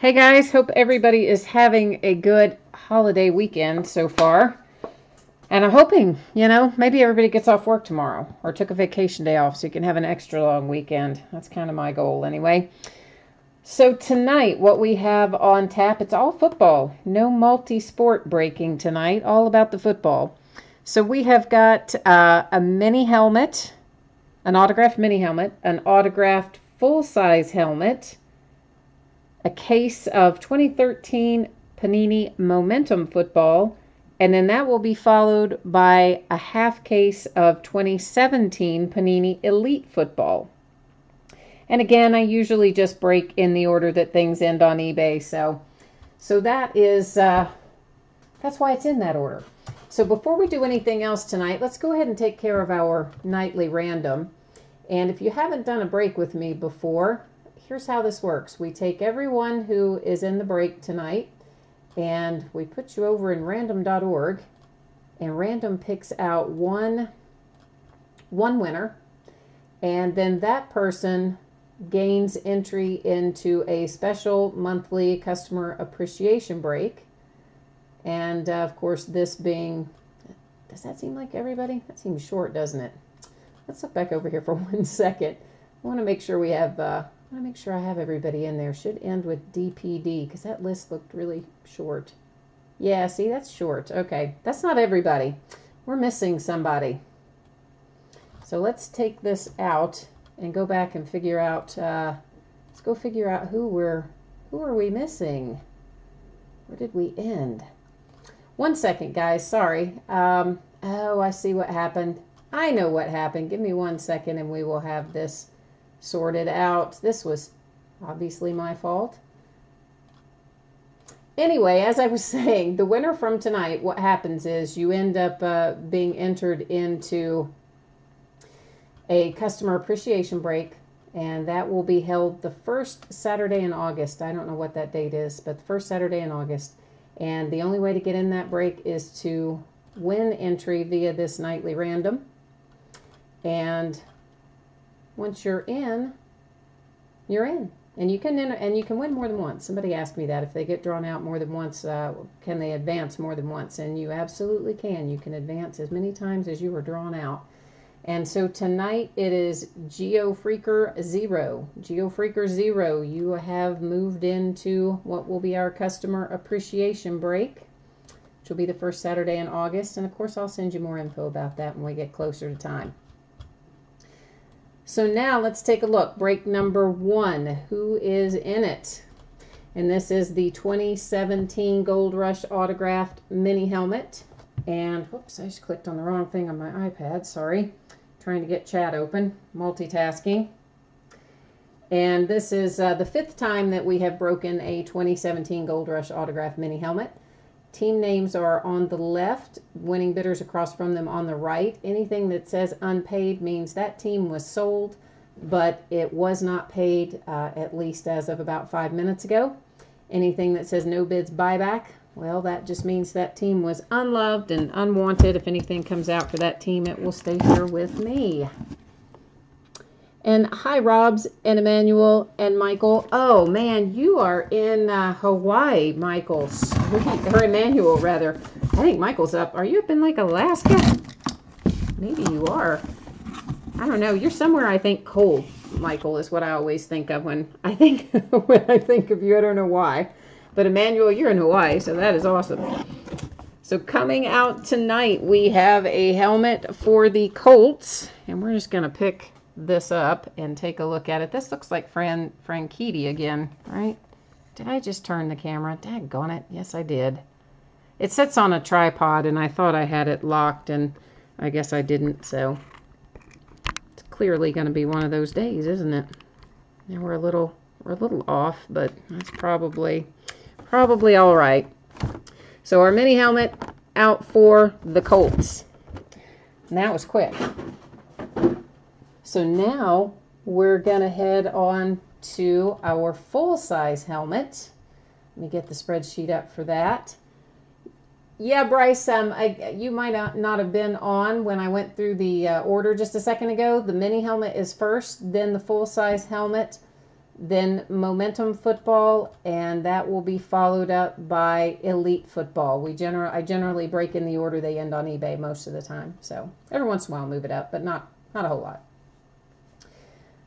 Hey guys, hope everybody is having a good holiday weekend so far. And I'm hoping, maybe everybody gets off work tomorrow or took a vacation day off so you can have an extra long weekend. That's kind of my goal anyway. So tonight, what we have on tap, it's all football. No multi-sport breaking tonight, all about the football. So we have got a mini helmet, an autographed mini helmet, an autographed full-size helmet, a case of 2013 Panini Momentum Football, and then that will be followed by a half case of 2017 Panini Elite Football. And again, I usually just break in the order that things end on eBay, so that is that's why it's in that order. So before we do anything else tonight, let's go ahead and take care of our nightly random. And if you haven't done a break with me before, here's how this works. We take everyone who is in the break tonight and we put you over in random.org, and random picks out one winner, and then that person gains entry into a special monthly customer appreciation break. And of course, this being, does that seem like everybody? That seems short, doesn't it? Let's look back over here for 1 second. I want to make sure we have I want to make sure I have everybody in there. Should end with DPD because that list looked really short. Yeah, see, that's short. Okay, that's not everybody. We're missing somebody. So let's take this out and go back and figure out. Let's go figure out who are we missing? Where did we end? 1 second, guys. Sorry. Oh, I see what happened. I know what happened. Give me 1 second and we will have this sorted out. This was obviously my fault. Anyway, as I was saying, the winner from tonight, what happens is you end up being entered into a customer appreciation break, and that will be held the first Saturday in August. I don't know what that date is, but the first Saturday in August. And the only way to get in that break is to win entry via this nightly random. And once you're in, you're in. And you can enter, and you can win more than once. Somebody asked me that. If they get drawn out more than once, can they advance more than once? And you absolutely can. You can advance as many times as you were drawn out. And so tonight it is GeoFreaker 0. GeoFreaker 0, you have moved into what will be our customer appreciation break, which will be the first Saturday in August. And of course, I'll send you more info about that when we get closer to time. So now let's take a look. Break number 1. Who is in it? And this is the 2017 Gold Rush autographed mini helmet. And whoops, I just clicked on the wrong thing on my iPad. Sorry. Trying to get chat open. Multitasking. And this is the 5th time that we have broken a 2017 Gold Rush autographed mini helmet. Team names are on the left, winning bidders across from them on the right. Anything that says unpaid means that team was sold, but it was not paid, at least as of about 5 minutes ago. Anything that says no bids buyback, well, that just means that team was unloved and unwanted. If anything comes out for that team, it will stay here with me. And hi, Robs and Emmanuel and Michael. Oh, man, you are in Hawaii, Michael. Sweet. Or Emmanuel, rather. I think Michael's up. Are you up in, like, Alaska? Maybe you are. I don't know. You're somewhere, I think, cold, Michael, is what I always think of when I think of you. I don't know why. But, Emmanuel, you're in Hawaii, so that is awesome. So coming out tonight, we have a helmet for the Colts. And we're just going to pick this up and take a look at it. This looks like Franchitti again, right? Did I just turn the camera? Daggone it. Yes, I did. It sits on a tripod, and I thought I had it locked, and I guess I didn't, so it's clearly going to be one of those days, isn't it? Now we're a little off, but that's probably all right. So our mini helmet out for the Colts. And that was quick. So now we're going to head on to our full-size helmet. Let me get the spreadsheet up for that. Yeah, Bryce, you might not have been on when I went through the order just a second ago. The mini helmet is first, then the full-size helmet, then Momentum Football, and that will be followed up by Elite Football. I generally break in the order they end on eBay most of the time. So every once in a while I'll move it up, but not a whole lot.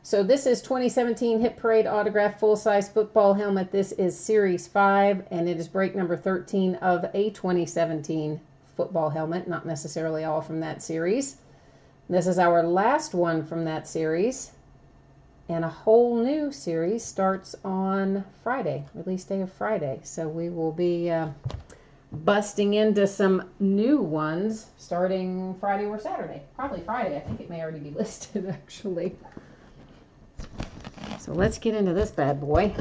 So this is 2017 Hit Parade Autograph Full-Size Football Helmet. This is Series 5, and it is break number 13 of a 2017 football helmet, not necessarily all from that series. This is our last one from that series, and a whole new series starts on Friday, release day of Friday. So we will be busting into some new ones starting Friday or Saturday. Probably Friday. I think it may already be listed, actually. So let's get into this bad boy.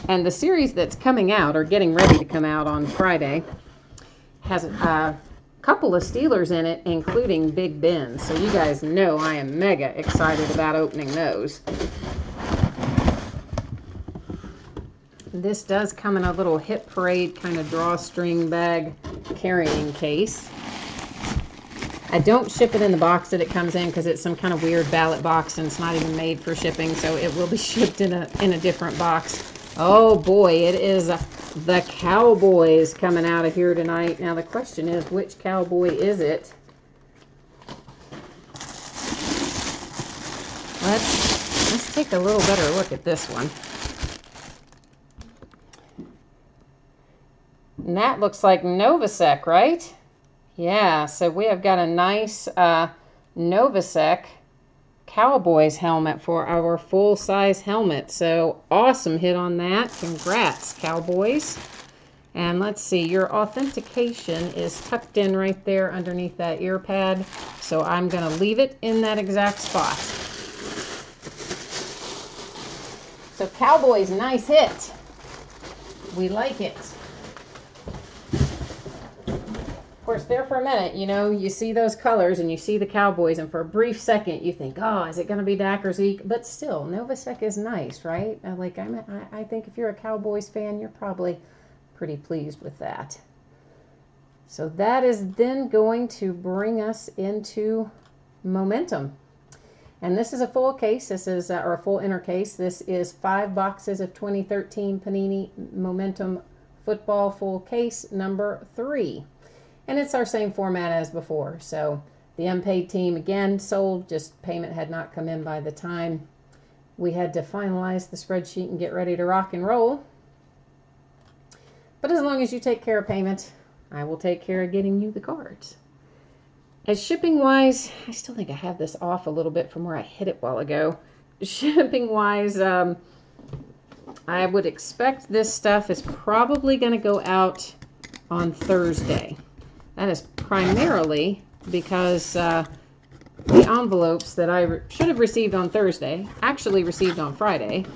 And the series that's coming out, or getting ready to come out on Friday, has a couple of Steelers in it, including Big Ben. So you guys know I am mega excited about opening those. This does come in a little Hit Parade kind of drawstring bag carrying case. I don't ship it in the box that it comes in because it's some kind of weird ballot box and it's not even made for shipping, so it will be shipped in a different box. Oh boy, it is the Cowboys coming out of here tonight. Now the question is, which Cowboy is it? Let's take a little better look at this one. And that looks like Novacek, right? Yeah, so we have got a nice Novacek Cowboys helmet for our full-size helmet. So awesome hit on that. Congrats, Cowboys. And let's see, your authentication is tucked in right there underneath that ear pad. So I'm going to leave it in that exact spot. So Cowboys, nice hit. We like it. Of course, there for a minute, you know, you see those colors and you see the Cowboys, and for a brief second you think, oh, is it going to be Dak or Zeke? But still, Novacek is nice, right? I think if you're a Cowboys fan, you're probably pretty pleased with that. So that is then going to bring us into Momentum. And this is a full case. This is, or a full inner case. This is 5 boxes of 2013 Panini Momentum Football full case number 3. And it's our same format as before. So the unpaid team again sold, just payment had not come in by the time we had to finalize the spreadsheet and get ready to rock and roll. But as long as you take care of payment, I will take care of getting you the cards. As shipping wise, I still think I have this off a little bit from where I hit it a while ago. Shipping wise, I would expect this stuff is probably going to go out on Thursday. That is primarily because the envelopes that I should have received on Thursday actually received on Friday.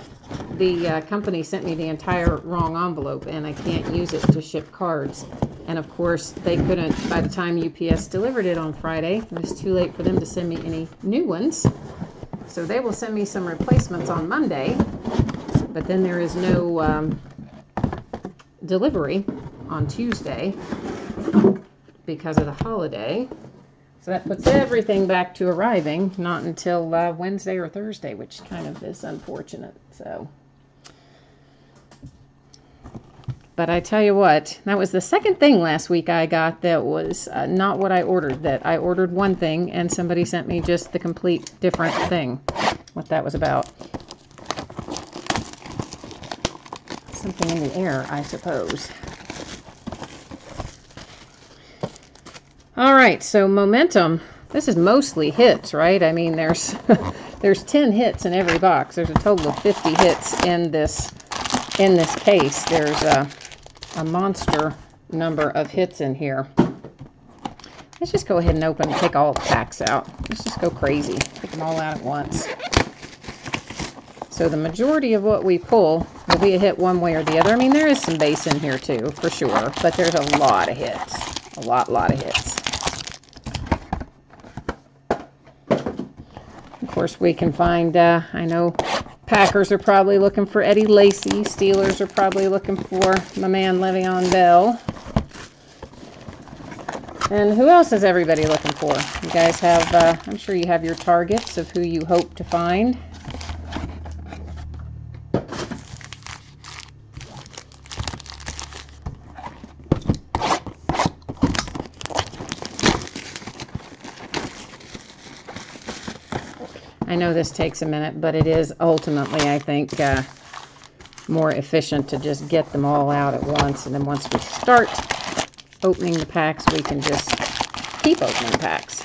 The company sent me the entire wrong envelope, and I can't use it to ship cards. And of course, they couldn't, by the time UPS delivered it on Friday, it was too late for them to send me any new ones. So they will send me some replacements on Monday, but then there is no delivery on Tuesday because of the holiday. So that puts everything back to arriving not until Wednesday or Thursday, which kind of is unfortunate. So, but I tell you what, that was the second thing last week I got that was not what I ordered. That I ordered one thing and somebody sent me just the complete different thing. What that was about. Something in the air, I suppose. All right, so Momentum. This is mostly hits, right? I mean, there's 10 hits in every box. There's a total of 50 hits in this case. There's a monster number of hits in here. Let's just go ahead and open and take all the packs out. Let's just go crazy. Take them all out at once. So the majority of what we pull will be a hit one way or the other. I mean, there is some base in here too, for sure, but there's a lot of hits. A lot of hits. Of course, we can find, I know Packers are probably looking for Eddie Lacy. Steelers are probably looking for my man Le'Veon Bell. And who else is everybody looking for? You guys have, I'm sure you have your targets of who you hope to find. I know this takes a minute, but it is ultimately, I think, more efficient to just get them all out at once. And then once we start opening the packs, we can just keep opening packs.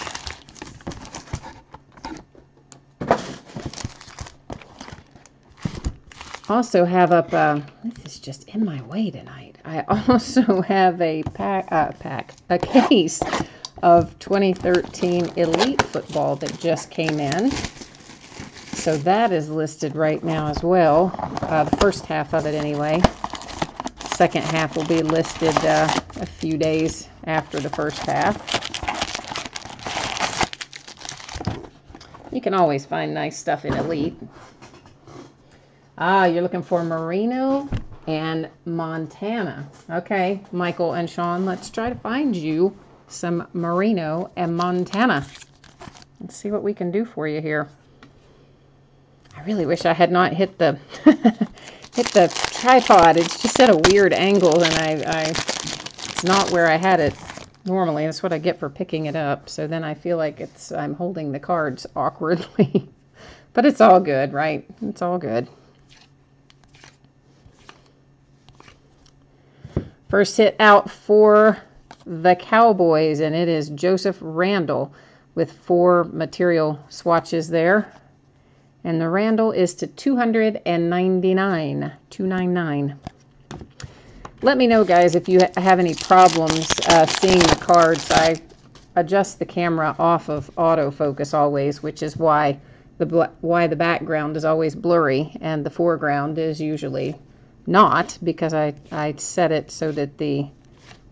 Also have up, this is just in my way tonight. I also have a a case of 2013 Elite Football that just came in. So that is listed right now as well. The first half of it anyway. Second half will be listed a few days after the first half. You can always find nice stuff in Elite. Ah, you're looking for Marino and Montana. Okay, Michael and Sean, let's try to find you some Marino and Montana. Let's see what we can do for you here. I really wish I had not hit the hit the tripod. It's just at a weird angle, and it's not where I had it normally. That's what I get for picking it up. So then I feel like I'm holding the cards awkwardly. But it's all good, right? It's all good. First hit out for the Cowboys, and it is Joseph Randall with 4 material swatches there. And the Randall is to 299, 299. Let me know, guys, if you have any problems seeing the cards. I adjust the camera off of autofocus always, which is why the background is always blurry and the foreground is usually not, because I set it so that the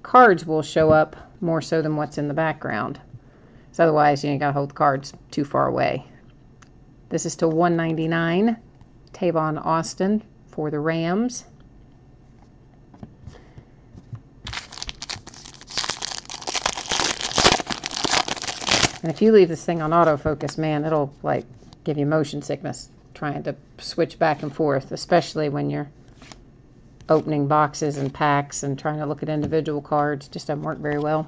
cards will show up more so than what's in the background. So otherwise, you gotta hold the cards too far away. This is to 199, Tavon Austin for the Rams. And if you leave this thing on autofocus, man, it'll like give you motion sickness trying to switch back and forth, especially when you're opening boxes and packs and trying to look at individual cards. Just doesn't work very well.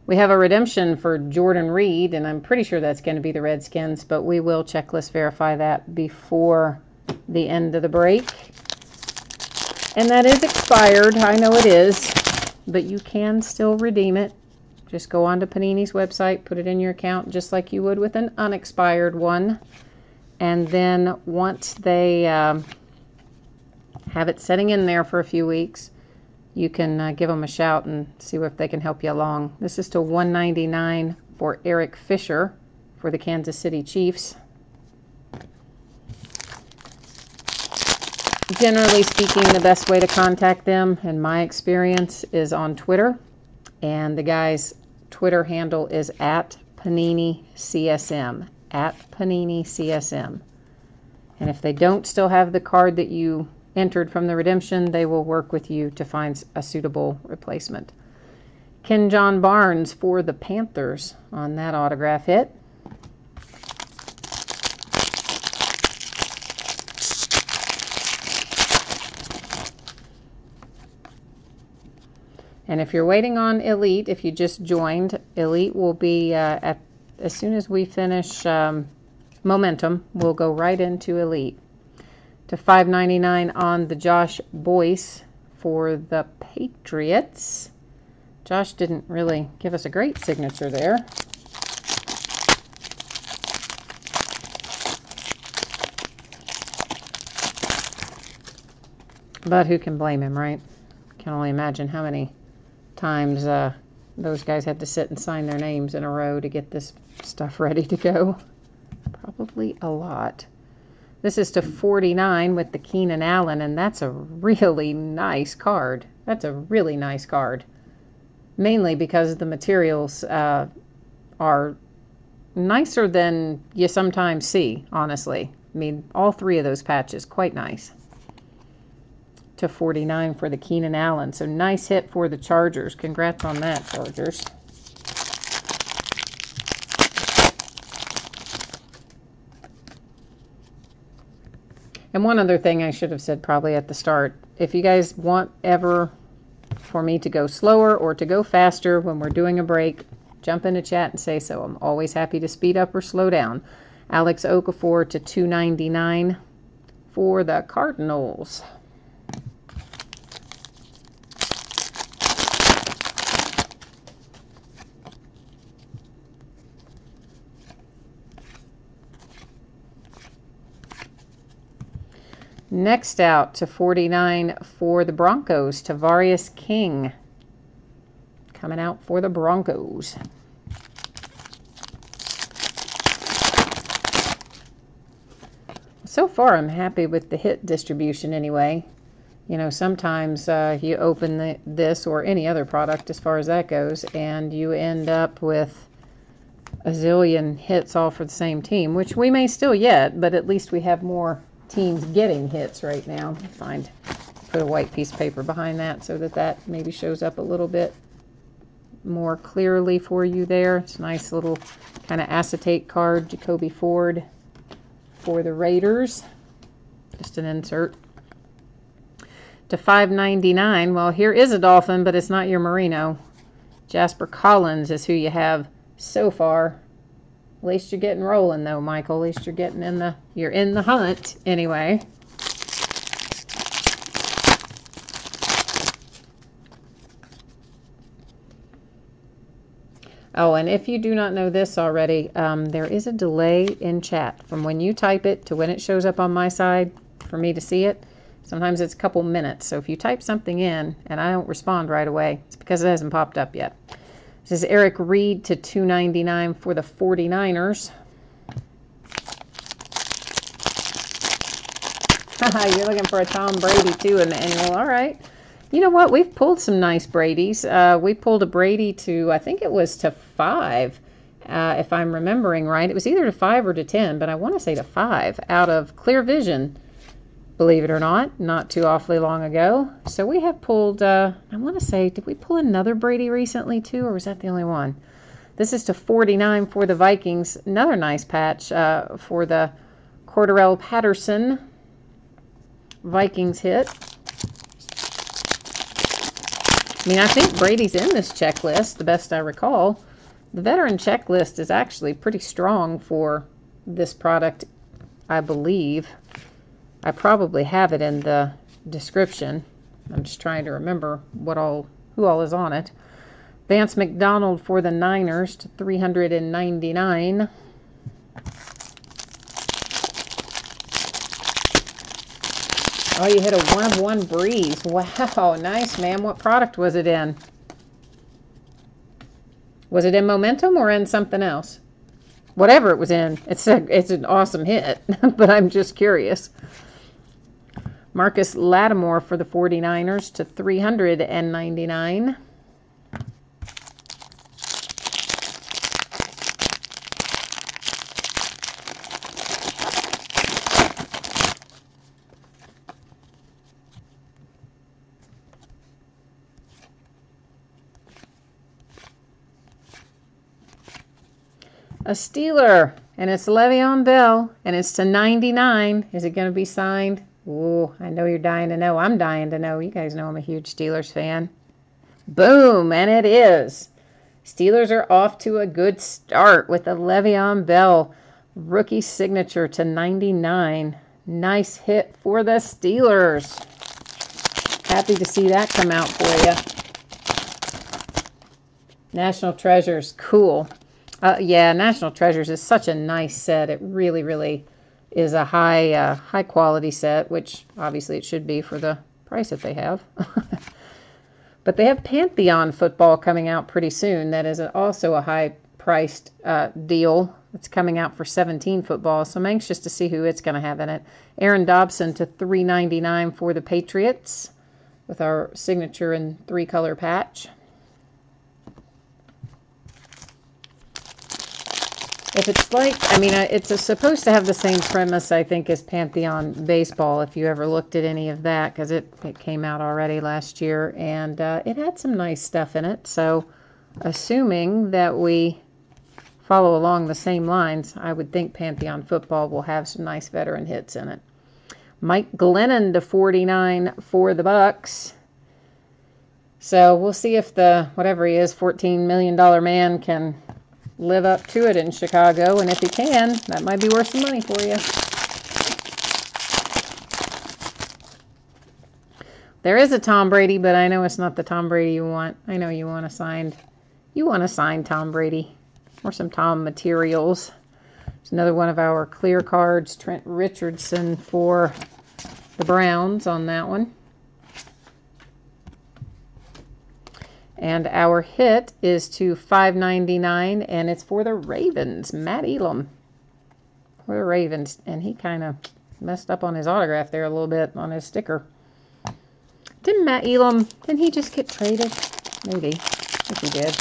We have a redemption for Jordan Reed, and I'm pretty sure that's going to be the Redskins, but we will checklist verify that before the end of the break. And that is expired. I know it is, but you can still redeem it. Just go onto Panini's website, put it in your account just like you would with an unexpired one. And then once they have it setting in there for a few weeks, you can give them a shout and see if they can help you along. This is to 199 for Eric Fisher for the Kansas City Chiefs. Generally speaking, the best way to contact them, in my experience, is on Twitter. And the guy's Twitter handle is @PaniniCSM, @PaniniCSM. And if they don't still have the card that you entered from the redemption, they will work with you to find a suitable replacement. Ken John Barnes for the Panthers on that autograph hit. And if you're waiting on Elite, if you just joined, Elite will be as soon as we finish Momentum, we'll go right into Elite. To $5.99 on the Josh Boyce for the Patriots. Josh didn't really give us a great signature there. But who can blame him, right? Can only imagine how many times those guys had to sit and sign their names in a row to get this stuff ready to go. Probably a lot. This is to 49 with the Keenan Allen, and that's a really nice card. That's a really nice card. Mainly because the materials are nicer than you sometimes see, honestly. I mean, all three of those patches, quite nice. To 49 for the Keenan Allen. So nice hit for the Chargers. Congrats on that, Chargers. And one other thing I should have said probably at the start. If you guys want ever for me to go slower or to go faster when we're doing a break, jump into chat and say so. I'm always happy to speed up or slow down. Alex Okafor to 299 for the Cardinals. Next out to 49 for the Broncos, Tavarius King. Coming out for the Broncos. So far, I'm happy with the hit distribution anyway. You know, sometimes you open this or any other product as far as that goes, and you end up with a zillion hits all for the same team, which we may still yet, but at least we have more teams getting hits right now. Put a white piece of paper behind that so that maybe shows up a little bit more clearly for you there. It's a nice little kind of acetate card, Jacoby Ford for the Raiders. Just an insert. To 599, well, here is a Dolphin, but it's not your Merino. Jasper Collins is who you have so far. At least you're getting rolling, though, Michael. At least you're getting you're in the hunt, anyway. Oh, and if you do not know this already, there is a delay in chat from when you type it to when it shows up on my side for me to see it. Sometimes it's a couple minutes. So if you type something in and I don't respond right away, it's because it hasn't popped up yet. This is Eric Reed to 299 for the 49ers. You're looking for a Tom Brady too, Emmanuel. All right. You know what? We've pulled some nice Bradys. We pulled a Brady to, I think it was to 5, if I'm remembering right. It was either to 5 or to 10, but I want to say to 5 out of Clear Vision, believe it or not too awfully long ago. So we have pulled, I want to say, did we pull another Brady recently too, or was that the only one? This is to 49 for the Vikings. Another nice patch for the Cordarrelle Patterson Vikings hit. I mean, I think Brady's in this checklist, the best I recall. The veteran checklist is actually pretty strong for this product, I believe. I probably have it in the description. I'm just trying to remember who all is on it. Vance McDonald for the Niners to 399. Oh, you hit a 1-of-1 Breeze. Wow, nice, man. What product was it in? Was it in Momentum or in something else? Whatever it was in, it's an awesome hit, but I'm just curious. Marcus Lattimore for the 49ers to 399. A Steeler, and it's Le'Veon Bell, and it's to 99. Is it going to be signed? Ooh, I know you're dying to know. I'm dying to know. You guys know I'm a huge Steelers fan. Boom, and it is. Steelers are off to a good start with the Le'Veon Bell rookie signature to 99. Nice hit for the Steelers. Happy to see that come out for you. National Treasures, cool. Yeah, National Treasures is such a nice set. It really, really is a high quality set, which obviously it should be for the price that they have. But they have Pantheon football coming out pretty soon. That is also a high-priced deal. It's coming out for 17 football, so I'm anxious to see who it's going to have in it. Aaron Dobson to $3.99 for the Patriots with our signature and 3-color patch. If it's like, I mean, it's supposed to have the same premise, I think, as Pantheon Baseball, if you ever looked at any of that, because it came out already last year, and it had some nice stuff in it. So, assuming that we follow along the same lines, I would think Pantheon Football will have some nice veteran hits in it. Mike Glennon to 49 for the Bucks. So, we'll see if the, whatever he is, $14 million man can live up to it in Chicago, and if he can, that might be worth some money for you. There is a Tom Brady, but I know it's not the Tom Brady you want. I know you want a signed Tom Brady, or some Tom materials. It's another one of our clear cards, Trent Richardson for the Browns on that one. And our hit is to $5.99, and it's for the Ravens. Matt Elam for the Ravens. And he kind of messed up on his autograph there a little bit on his sticker. Didn't Matt Elam, didn't he just get traded? Maybe. I think he did.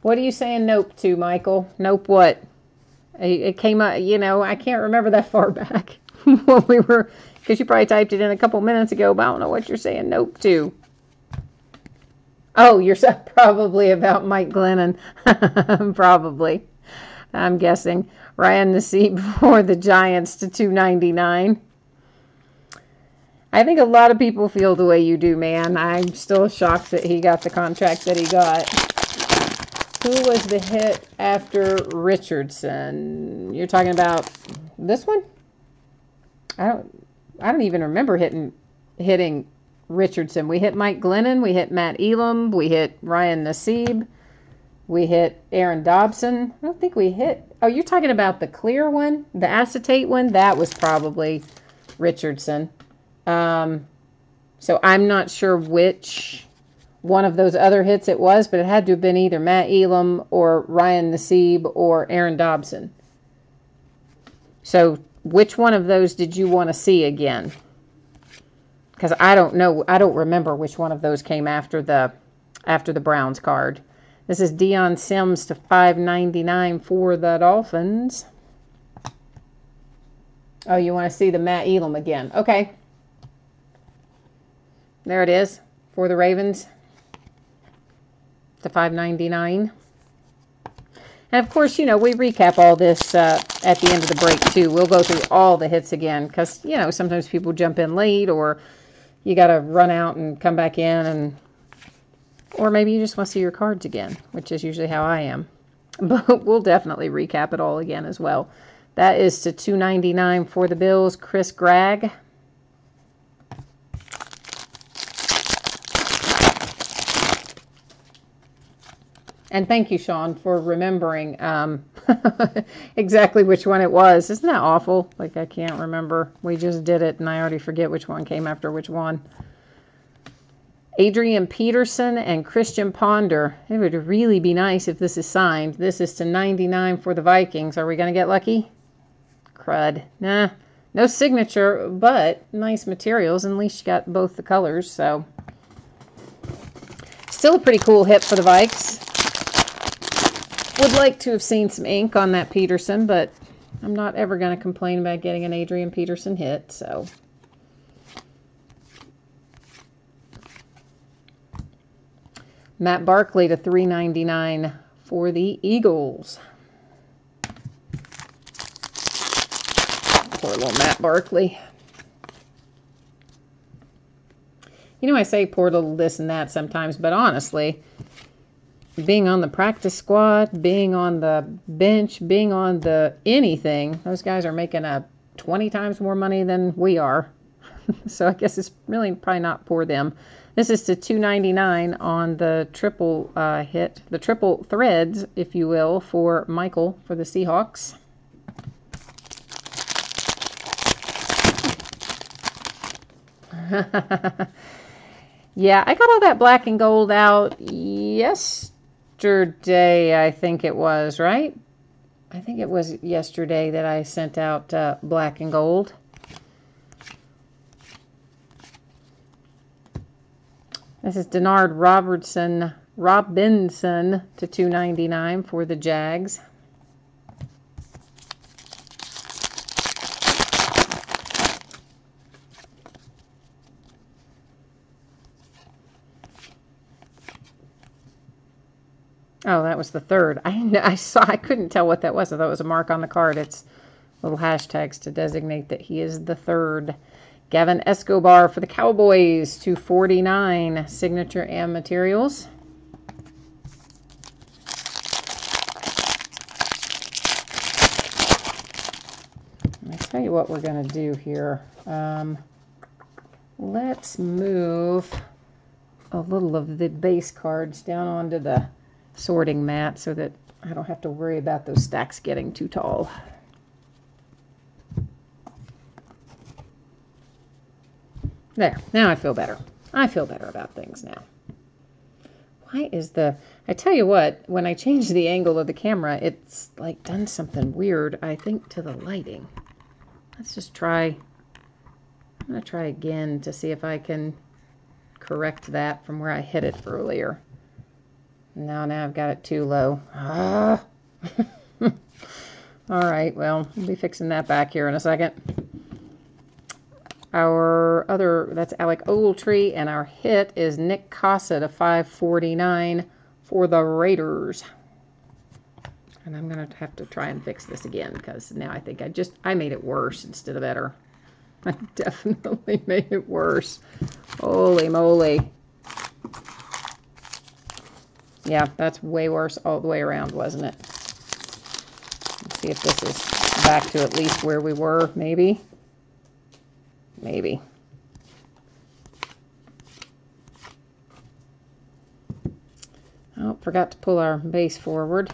What are you saying nope to, Michael? Nope what? It came up, you know, I can't remember that far back when we were... Because you probably typed it in a couple minutes ago, but I don't know what you're saying nope to. Oh, you're probably about Mike Glennon. Probably. I'm guessing. Ryan Nassib for the Giants to $2.99. I think a lot of people feel the way you do, man. I'm still shocked that he got the contract that he got. Who was the hit after Richardson? You're talking about this one? I don't even remember hitting Richardson. We hit Mike Glennon. We hit Matt Elam. We hit Ryan Nassib. We hit Aaron Dobson. I don't think we hit... Oh, you're talking about the clear one? The acetate one? That was probably Richardson. So I'm not sure which one of those other hits it was, but it had to have been either Matt Elam or Ryan Nassib or Aaron Dobson. So... which one of those did you want to see again? Because I don't know. I don't remember which one of those came after the Browns card. This is Deion Sims to $5.99 for the Dolphins. Oh, you want to see the Matt Elam again? Okay. There it is for the Ravens to $5.99. And, of course, you know, we recap all this at the end of the break, too. We'll go through all the hits again because, you know, sometimes people jump in late or you got to run out and come back in. Or maybe you just want to see your cards again, which is usually how I am. But we'll definitely recap it all again as well. That is to $2.99 for the Bills, Chris Gregg. And thank you, Sean, for remembering exactly which one it was. Isn't that awful? Like, I can't remember. We just did it, and I already forget which one came after which one. Adrian Peterson and Christian Ponder. It would really be nice if this is signed. This is to $99 for the Vikings. Are we going to get lucky? Crud. Nah. No signature, but nice materials. At least you got both the colors, so. Still a pretty cool hit for the Vikes. Would like to have seen some ink on that Peterson, but I'm not ever going to complain about getting an Adrian Peterson hit, so. Matt Barkley to $3.99 for the Eagles. Poor little Matt Barkley. You know, I say poor little this and that sometimes, but honestly, being on the practice squad, being on the bench, being on the anything, those guys are making 20 times more money than we are. So I guess it's really probably not poor them. This is to $2.99 on the triple hit, the triple threads, if you will, for Michael for the Seahawks. Yeah, I got all that black and gold out yesterday, I think it was, right? I think it was yesterday that I sent out black and gold. This is Denard Robertson Robinson to 299 for the Jags. Oh, that was the third. I couldn't tell what that was. I thought it was a mark on the card. It's little hashtags to designate that he is the third. Gavin Escobar for the Cowboys, 249, signature and materials. I'll tell you what we're going to do here. Let's move a little of the base cards down onto the sorting mat so that I don't have to worry about those stacks getting too tall. There, now I feel better. I feel better about things now. Why is I tell you what, when I change the angle of the camera, it's like done something weird, I think, to the lighting. Let's just try. I'm going to try again to see if I can correct that from where I hit it earlier. Now I've got it too low. All right, well, we'll be fixing that back here in a second. That's Alec Ogletree, and our hit is Nick Casa to 549 for the Raiders. And I'm going to have to try and fix this again because now I think I made it worse instead of better. I definitely made it worse. Holy moly. Yeah, that's way worse all the way around, wasn't it? Let's see if this is back to at least where we were, maybe. Maybe. Oh, forgot to pull our base forward.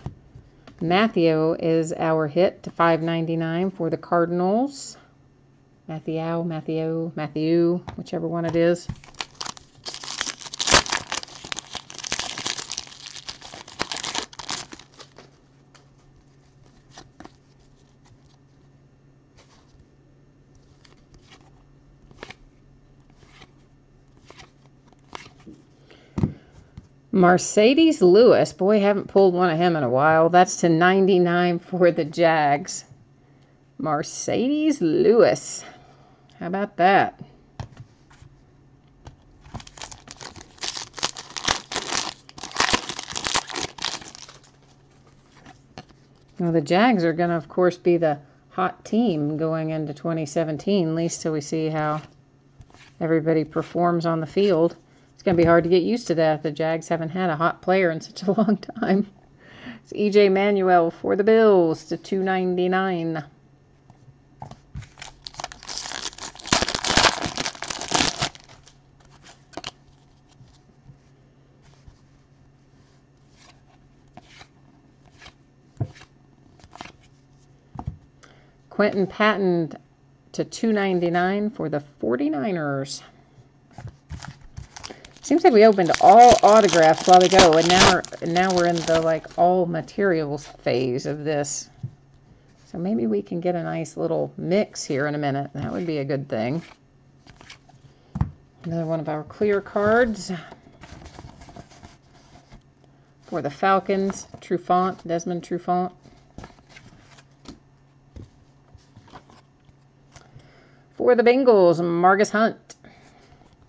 Matthew is our hit to 599 for the Cardinals. Matthew, whichever one it is. Mercedes Lewis. Boy, haven't pulled one of him in a while. That's to 99 for the Jags. Mercedes Lewis. How about that? Well, the Jags are going to, of course, be the hot team going into 2017, at least till we see how everybody performs on the field. It's going to be hard to get used to that. The Jags haven't had a hot player in such a long time. It's E.J. Manuel for the Bills to 299. Quentin Patton to 299 for the 49ers. Seems like we opened all autographs while ago, and now we're in the like all materials phase of this. So maybe we can get a nice little mix here in a minute. That would be a good thing. Another one of our clear cards for the Falcons. Trufant, Desmond Trufant. For the Bengals, Margus Hunt.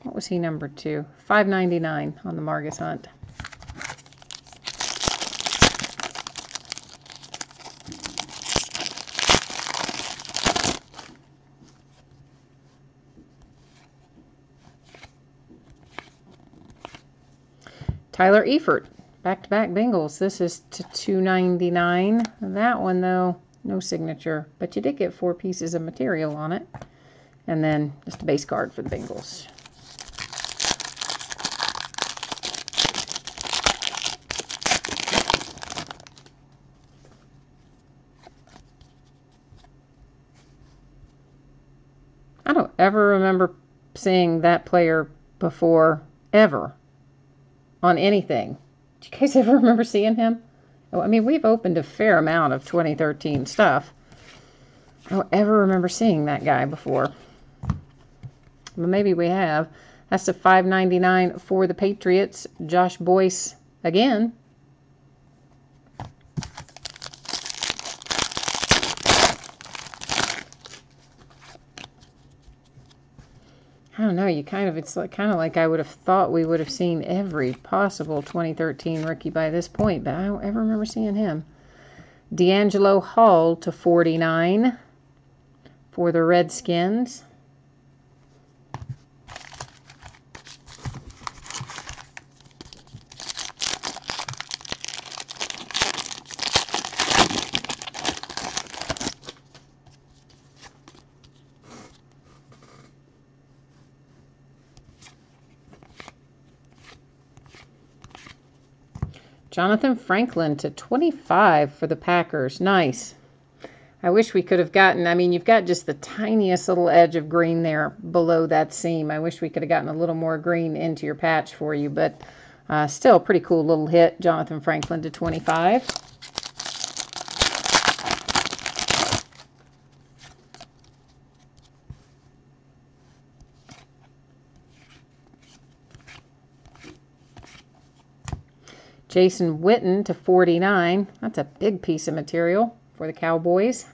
What was he numbered to? 599 on the Margus Hunt. Tyler Eifert, back-to-back Bengals. This is to 299. That one, though, no signature, but you did get 4 pieces of material on it. And then just a base card for the Bengals. I don't ever remember seeing that player before, ever, on anything. Do you guys ever remember seeing him? Oh, I mean, we've opened a fair amount of 2013 stuff. I don't ever remember seeing that guy before. But maybe we have. That's a $5.99 for the Patriots. Josh Boyce again. I don't know, it's like, kind of like I would have thought we would have seen every possible 2013 rookie by this point, but I don't ever remember seeing him. D'Angelo Hall to 49 for the Redskins. Jonathan Franklin to 25 for the Packers. Nice. I wish we could have gotten, I mean, you've got just the tiniest little edge of green there below that seam. I wish we could have gotten a little more green into your patch for you, but still a pretty cool little hit. Jonathan Franklin to 25. Jason Witten to 49. That's a big piece of material for the Cowboys.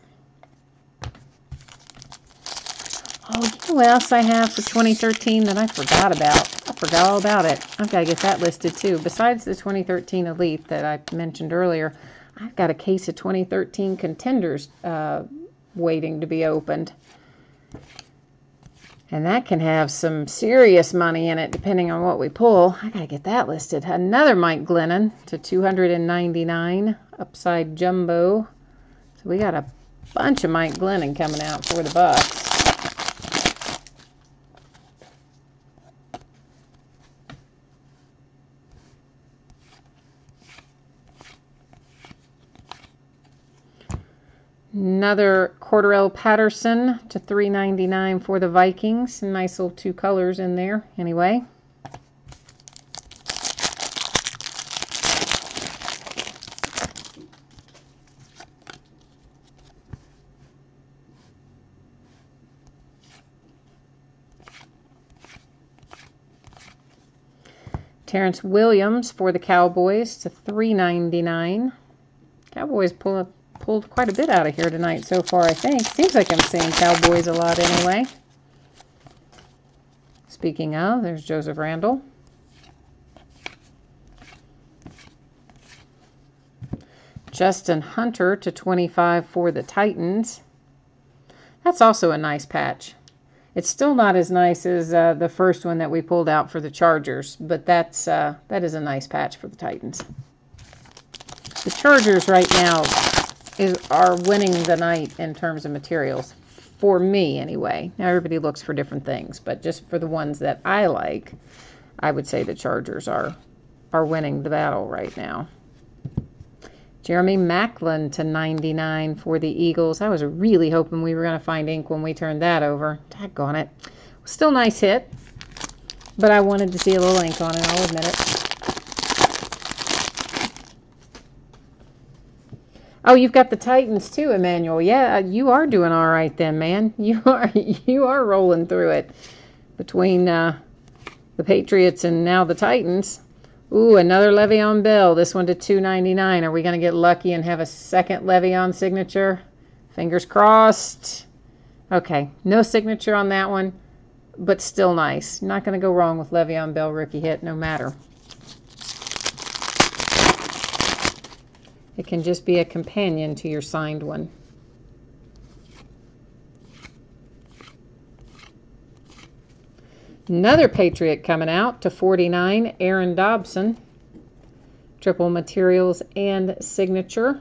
Oh, you know what else I have for 2013 that I forgot about? I forgot all about it. I've got to get that listed too. Besides the 2013 Elite that I mentioned earlier, I've got a case of 2013 Contenders waiting to be opened. And that can have some serious money in it depending on what we pull. I got to get that listed. Another Mike Glennon to 299 upside jumbo. So we got a bunch of Mike Glennon coming out for the Bucks. Another Cordarrelle Patterson to $3.99 for the Vikings. Nice little two colors in there anyway. Terrence Williams for the Cowboys to $3.99. Cowboys pulled quite a bit out of here tonight so far, I think. Seems like I'm seeing Cowboys a lot anyway. Speaking of, there's Joseph Randall. Justin Hunter to 25 for the Titans. That's also a nice patch. It's still not as nice as the first one that we pulled out for the Chargers, but that is a nice patch for the Titans. The Chargers right now are winning the night in terms of materials, for me anyway. Now everybody looks for different things, but just for the ones that I like, I would say the Chargers are winning the battle right now. Jeremy Maclin to 99 for the Eagles. I was really hoping we were going to find ink when we turned that over. Daggone it. Still nice hit, but I wanted to see a little ink on it, I'll admit it. Oh, you've got the Titans too, Emmanuel. Yeah, you are doing all right then, man. You are rolling through it between the Patriots and now the Titans. Ooh, another Le'Veon Bell. This one to $2.99. Are we going to get lucky and have a second Le'Veon signature? Fingers crossed. Okay, no signature on that one, but still nice. You're not going to go wrong with Le'Veon Bell rookie hit, no matter. It can just be a companion to your signed one. Another Patriot coming out to 49, Aaron Dobson. Triple materials and signature.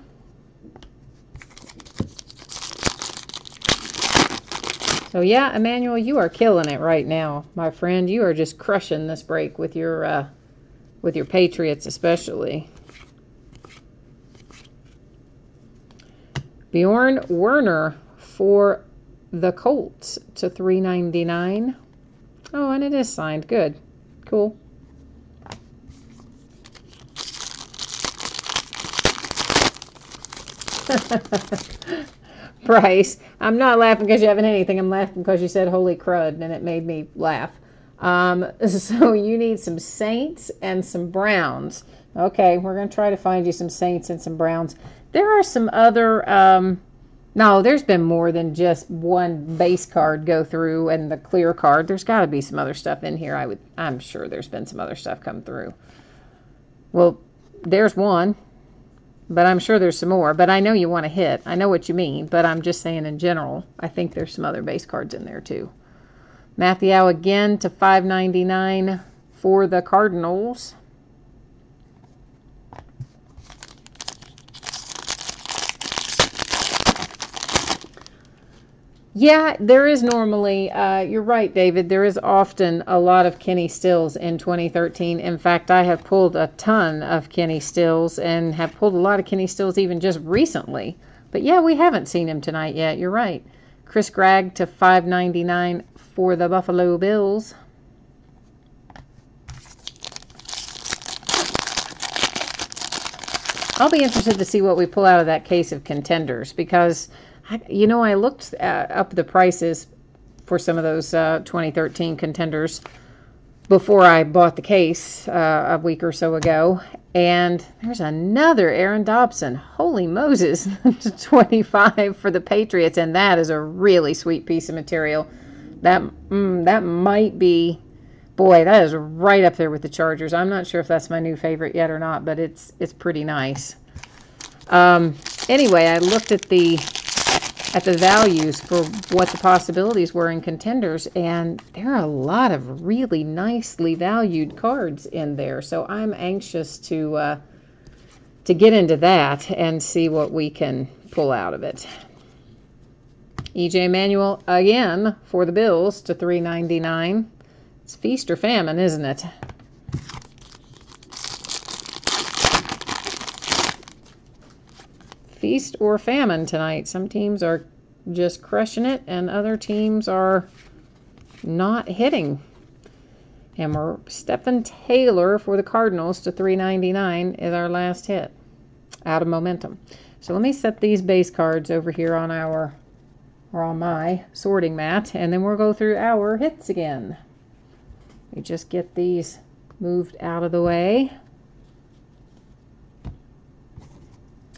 So yeah, Emmanuel, you are killing it right now, my friend. You are just crushing this break with your Patriots especially. Bjorn Werner for the Colts to $3.99. Oh, and it is signed. Good. Cool. Bryce, I'm not laughing because you haven't anything. I'm laughing because you said holy crud, and it made me laugh. So you need some Saints and some Browns. Okay, we're going to try to find you some Saints and some Browns. There are some other, no, there's been more than just one base card go through and the clear card. There's got to be some other stuff in here. I'm sure there's been some other stuff come through. Well, there's one, but I'm sure there's some more. But I know you want to hit. I know what you mean, but I'm just saying in general, I think there's some other base cards in there too. Matthew again to $5.99 for the Cardinals. Yeah, there is normally, you're right, David, there is often a lot of Kenny Stills in 2013. In fact, I have pulled a ton of Kenny Stills and have pulled a lot of Kenny Stills even just recently. But yeah, we haven't seen him tonight yet. You're right. Chris Gregg to $5.99 for the Buffalo Bills. I'll be interested to see what we pull out of that case of contenders because... You know, I looked up the prices for some of those 2013 contenders before I bought the case a week or so ago. And there's another Aaron Dobson. Holy Moses, 25 for the Patriots. And that is a really sweet piece of material. That might be, boy, that is right up there with the Chargers. I'm not sure if that's my new favorite yet or not, but it's pretty nice. Anyway, I looked at the values for what the possibilities were in contenders, and there are a lot of really nicely valued cards in there. So I'm anxious to get into that and see what we can pull out of it. E.J. Manuel again for the Bills to $3.99. It's feast or famine, isn't it? Feast or famine tonight. Some teams are just crushing it and other teams are not hitting. And we're Stephen Taylor for the Cardinals to $3.99 is our last hit out of momentum. So let me set these base cards over here on my sorting mat, and then we'll go through our hits again. We just get these moved out of the way.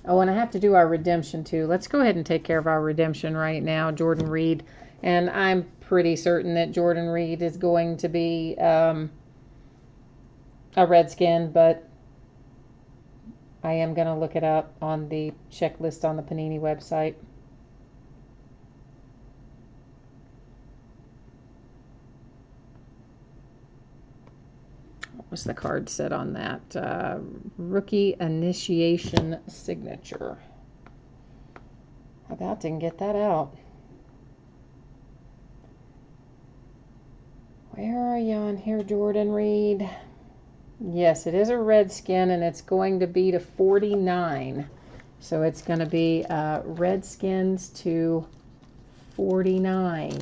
Oh, and I have to do our redemption too. Let's go ahead and take care of our redemption right now, Jordan Reed. And I'm pretty certain that Jordan Reed is going to be a Redskin, but I am going to look it up on the checklist on the Panini website. What was the card set on that? Rookie initiation signature. I about didn't get that out. Where are you on here, Jordan Reed? Yes, it is a Redskin, and it's going to be to 49. So it's going to be Redskins to 49.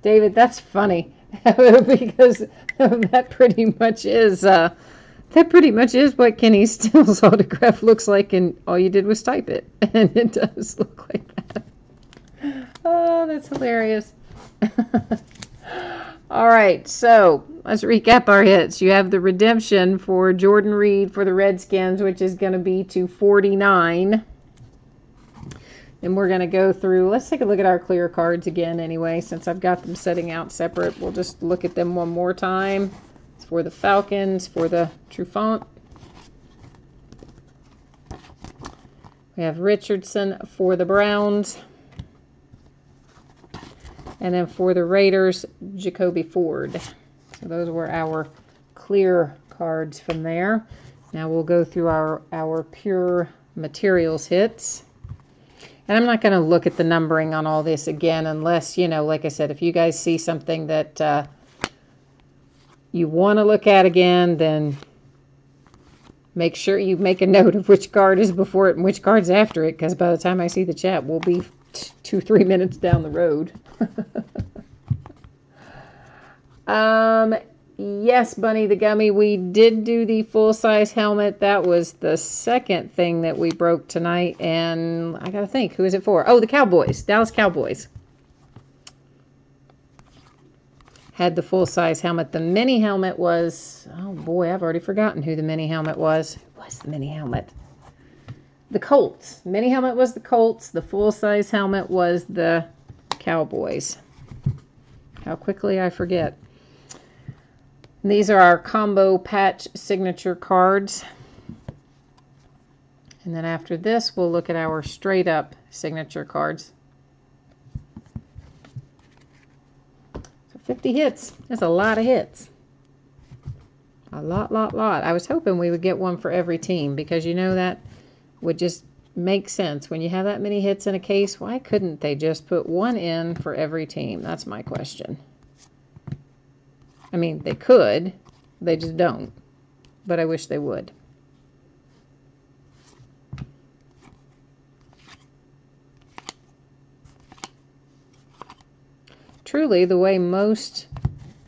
David, that's funny because that pretty much is what Kenny Stills' autograph looks like, and all you did was type it, and it does look like that. Oh, that's hilarious. All right, so let's recap our hits. You have the redemption for Jordan Reed for the Redskins, which is going to be to 49. And we're going to go through, let's take a look at our clear cards again anyway, since I've got them setting out separate. We'll just look at them one more time. It's for the Falcons, for the Trufant. We have Richardson for the Browns. And then for the Raiders, Jacoby Ford. So those were our clear cards from there. Now we'll go through our pure materials hits. And I'm not going to look at the numbering on all this again unless, like I said, if you guys see something that you want to look at again, then make sure you make a note of which card is before it and which card's after it, because by the time I see the chat, we'll be 2-3 minutes down the road. Yes, Bunny the Gummy, we did do the full-size helmet. That was the second thing that we broke tonight. And I got to think, who is it for? Oh, the Cowboys. Dallas Cowboys had the full-size helmet. The mini helmet was, oh boy, I've already forgotten who the mini helmet was. Who was the mini helmet? The Colts. Mini helmet was the Colts. The full-size helmet was the Cowboys. How quickly I forget. These are our combo patch signature cards. And then after this, we'll look at our straight up signature cards. So 50 hits. That's a lot of hits. A lot. I was hoping we would get one for every team because you know that would just make sense. When you have that many hits in a case, why couldn't they just put one in for every team? That's my question. I mean, they could. They just don't. But I wish they would. Truly, the way most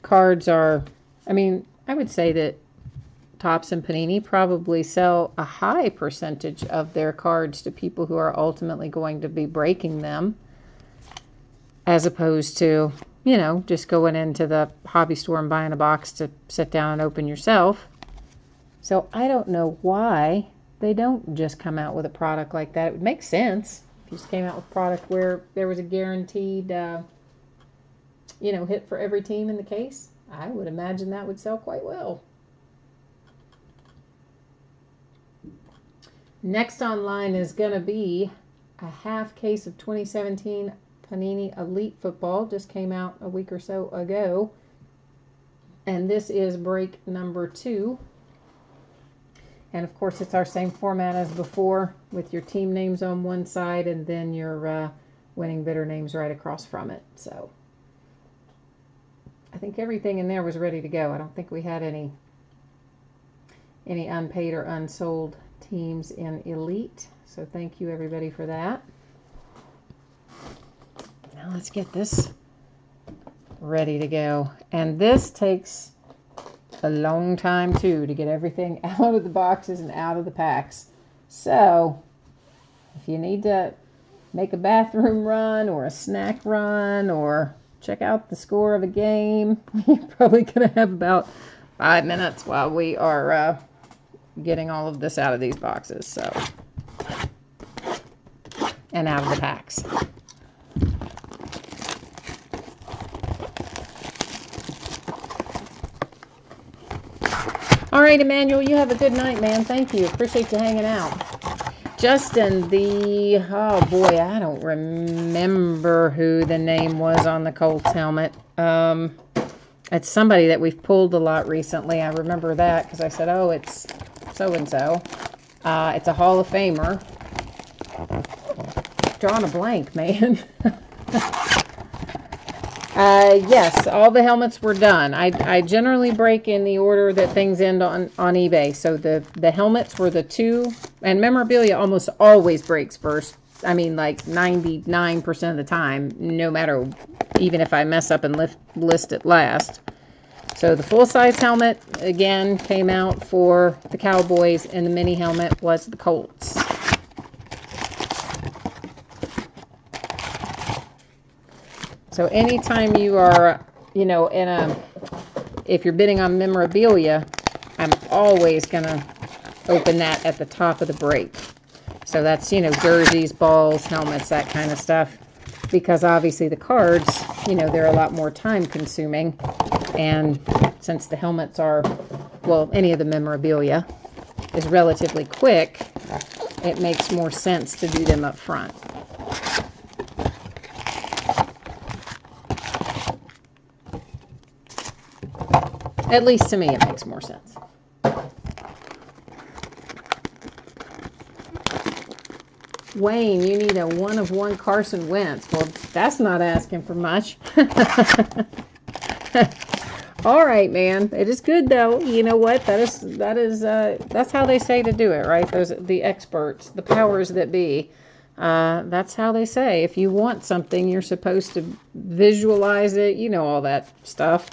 cards are, I mean, I would say that Topps and Panini probably sell a high percentage of their cards to people who are ultimately going to be breaking them, as opposed to, you know, just going into the hobby store and buying a box to sit down and open yourself. So I don't know why they don't just come out with a product like that. It would make sense if you just came out with a product where there was a guaranteed, you know, hit for every team in the case. I would imagine that would sell quite well. Next online is going to be a half case of 2017 Panini Elite Football. Just came out a week or so ago. And this is break number 2. And of course it's our same format as before with your team names on one side and then your winning bidder names right across from it. So I think everything in there was ready to go. I don't think we had any unpaid or unsold teams in Elite. So thank you everybody for that. Now let's get this ready to go. And this takes a long time too to get everything out of the boxes and out of the packs. So if you need to make a bathroom run or a snack run or check out the score of a game, you're probably going to have about 5 minutes while we are getting all of this out of these boxes. So, and out of the packs. All right, Emmanuel, you have a good night, man. Thank you. Appreciate you hanging out. Justin, oh boy, I don't remember who the name was on the Colts helmet. It's somebody that we've pulled a lot recently. I remember that because I said, oh, it's so-and-so. It's a Hall of Famer. Drawing a blank, man. Yes, all the helmets were done. I generally break in the order that things end on eBay. So the helmets were the 2, and memorabilia almost always breaks first. I mean, like 99% of the time, no matter, even if I mess up and list it last. So the full-size helmet, again, came out for the Cowboys, and the mini helmet was the Colts. So anytime you are, you know, if you're bidding on memorabilia, I'm always going to open that at the top of the break. So that's, you know, jerseys, balls, helmets, that kind of stuff. Because obviously the cards, you know, they're a lot more time consuming. And since the helmets are, well, any of the memorabilia is relatively quick, it makes more sense to do them up front. At least to me, it makes more sense. Wayne, you need a 1-of-1 Carson Wentz. Well, that's not asking for much. All right, man. It is good though. You know what? That's how they say to do it, right? The experts, the powers that be. That's how they say. If you want something, you're supposed to visualize it. You know all that stuff.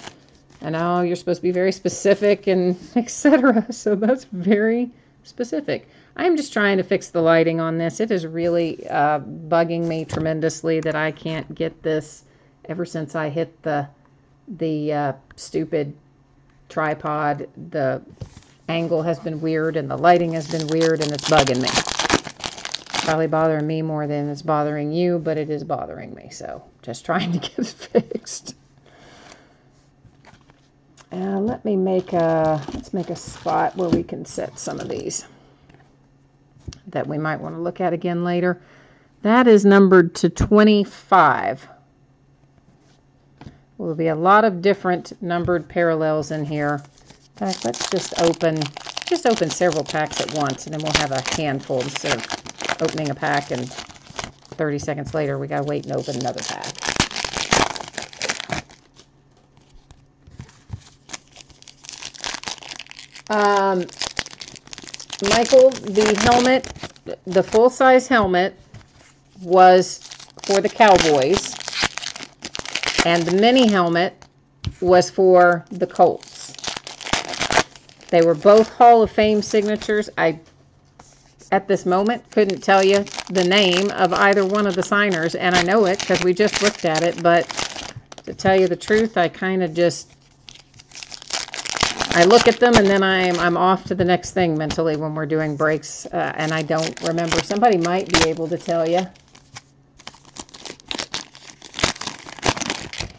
I know you're supposed to be very specific and etc. So that's very specific. I'm just trying to fix the lighting on this. It is really bugging me tremendously that I can't get this ever since I hit the stupid tripod. The angle has been weird and the lighting has been weird and it's bugging me. Probably bothering me more than it's bothering you, but it is bothering me. So just trying to get it fixed. Let's make a spot where we can set some of these that we might want to look at again later. That is numbered to 25. Will be a lot of different numbered parallels in here. In fact, let's just open several packs at once, and then we'll have a handful instead of opening a pack and 30 seconds later we gotta wait and open another pack. Michael, the helmet, the full-size helmet was for the Cowboys, and the mini helmet was for the Colts. They were both Hall of Fame signatures. I, at this moment, couldn't tell you the name of either one of the signers, and I know it because we just looked at it, but to tell you the truth, I kind of just... I look at them and then I'm off to the next thing mentally when we're doing breaks, and I don't remember. Somebody might be able to tell you.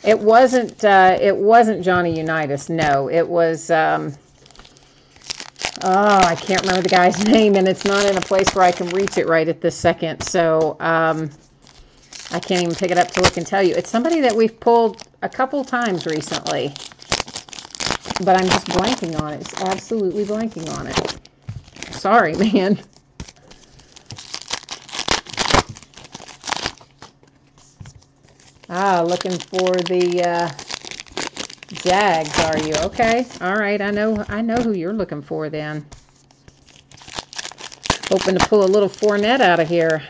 It wasn't Johnny Unitas. No, it was. Oh, I can't remember the guy's name, and it's not in a place where I can reach it right at this second. So I can't even pick it up to look and tell you. It's somebody that we've pulled a couple times recently. But I'm just blanking on it. It's absolutely blanking on it. Sorry, man. Looking for the Jags, are you? Okay. All right. I know who you're looking for then. Hoping to pull a little Fournette out of here.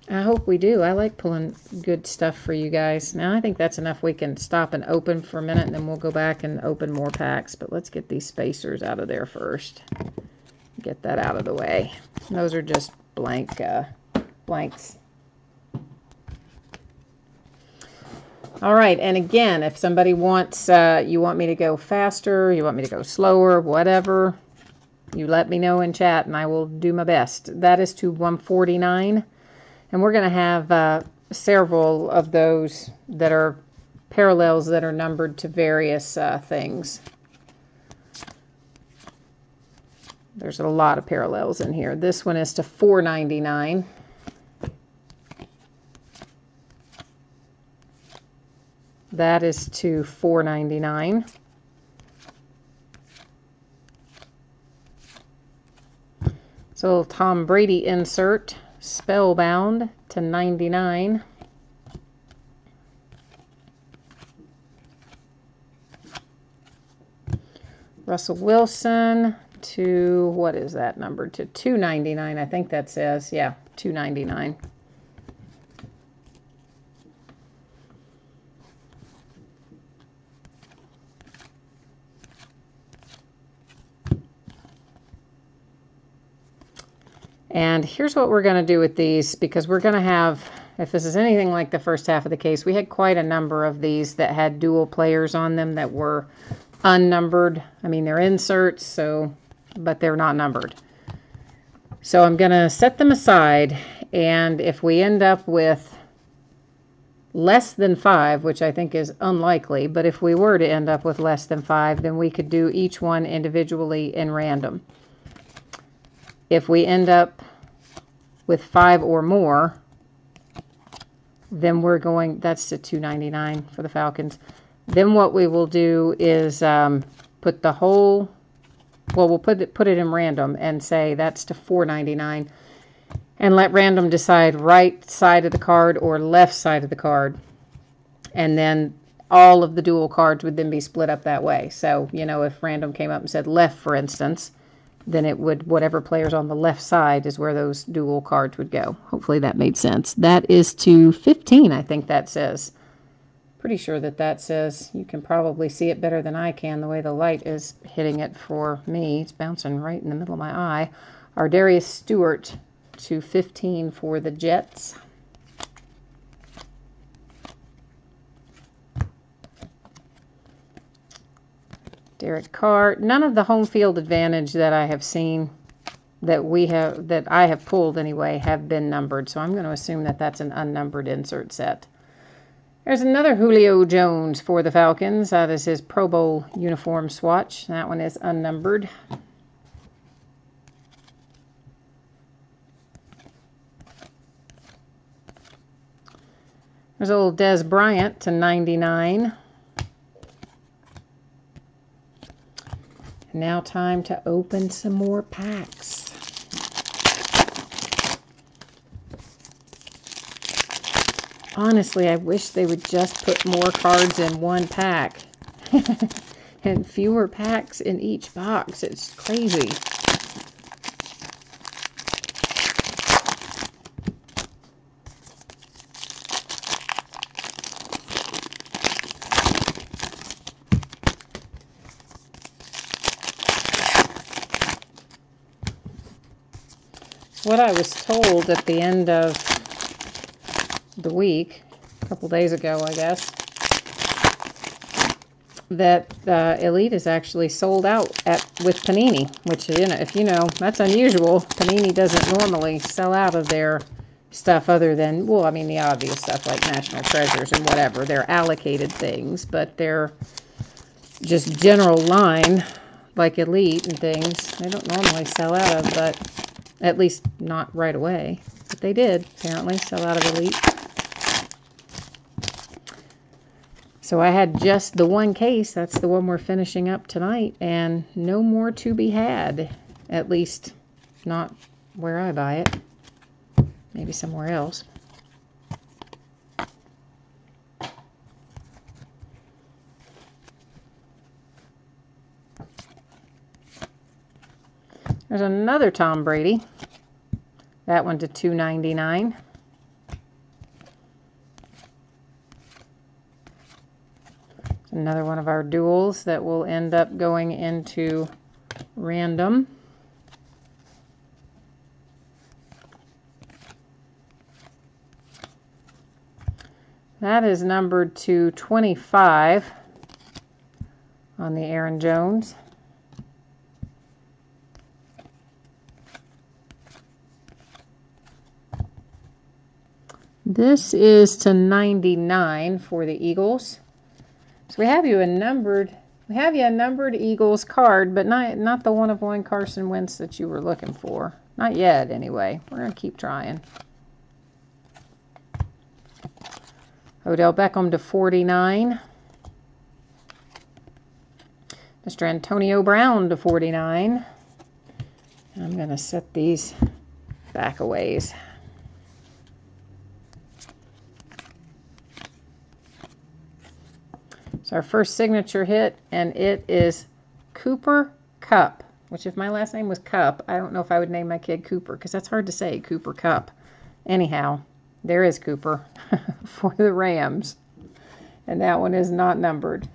I hope we do. I like pulling good stuff for you guys. Now, I think that's enough. We can stop and open for a minute, and then we'll go back and open more packs. But let's get these spacers out of there first. Get that out of the way. Those are just blanks. All right, and again, if somebody wants, you want me to go faster, you want me to go slower, whatever, you let me know in chat, and I will do my best. That is to 149. And we're going to have several of those that are parallels that are numbered to various things. There's a lot of parallels in here. This one is to 499. That is to 499. So Tom Brady insert. Spellbound to 99. Russell Wilson to, what is that number? To 299, I think that says. Yeah, 299. And here's what we're going to do with these, because we're going to have, if this is anything like the first half of the case, we had quite a number of these that had dual players on them that were unnumbered. I mean, they're inserts, so, but they're not numbered. So I'm going to set them aside, and if we end up with less than 5, which I think is unlikely, but if we were to end up with less than 5, then we could do each one individually in random. If we end up with 5 or more, then we're going, that's the $2.99 for the Falcons. Then what we will do is put the whole, well, we'll put it in random and say that's to $4.99, and let random decide right side of the card or left side of the card. And then all of the dual cards would then be split up that way. So, you know, if random came up and said left, for instance, then it would, whatever player's on the left side is where those dual cards would go. Hopefully that made sense. That is to 15, I think that says. Pretty sure that that says, you can probably see it better than I can the way the light is hitting it for me. It's bouncing right in the middle of my eye. Ardarius Stewart to 15 for the Jets. Derek Carr. None of the home field advantage that I have seen that I have pulled anyway have been numbered. So I'm going to assume that that's an unnumbered insert set. There's another Julio Jones for the Falcons. That is his Pro Bowl uniform swatch. That one is unnumbered. There's old Des Bryant to 99. Now time to open some more packs. Honestly, I wish they would just put more cards in one pack and fewer packs in each box. It's crazy. What I was told at the end of the week, a couple days ago, I guess, that Elite is actually sold out with Panini, which, you know, if you know, that's unusual. Panini doesn't normally sell out of their stuff other than, well, I mean, the obvious stuff like National Treasures and whatever. They're allocated things, but they're just general line, like Elite and things, they don't normally sell out of, but at least not right away. But they did, apparently, sell out of Elite. So I had just the one case. That's the one we're finishing up tonight. And no more to be had. At least not where I buy it. Maybe somewhere else. There's another Tom Brady. That one to $2.99. Another one of our duels that will end up going into random. That is numbered to 25 on the Aaron Jones. This is to 99 for the Eagles. So we have you a numbered Eagles card, but not the one of one Carson Wentz that you were looking for. Not yet, anyway. We're going to keep trying. Odell Beckham to 49. Mr. Antonio Brown to 49. I'm going to set these back a ways. It's our first signature hit, and it is Cooper Kupp, which if my last name was Cup, I don't know if I would name my kid Cooper, because that's hard to say, Cooper Kupp. Anyhow, there is Cooper for the Rams, and that one is not numbered.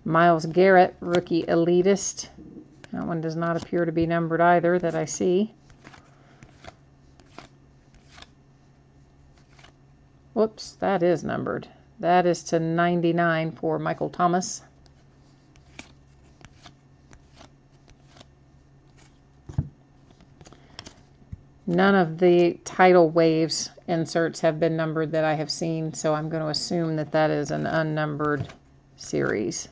Myles Garrett, rookie elitist. That one does not appear to be numbered either that I see. Whoops, that is numbered. That is to 99 for Michael Thomas. None of the tidal waves inserts have been numbered that I have seen, so I'm going to assume that that is an unnumbered series.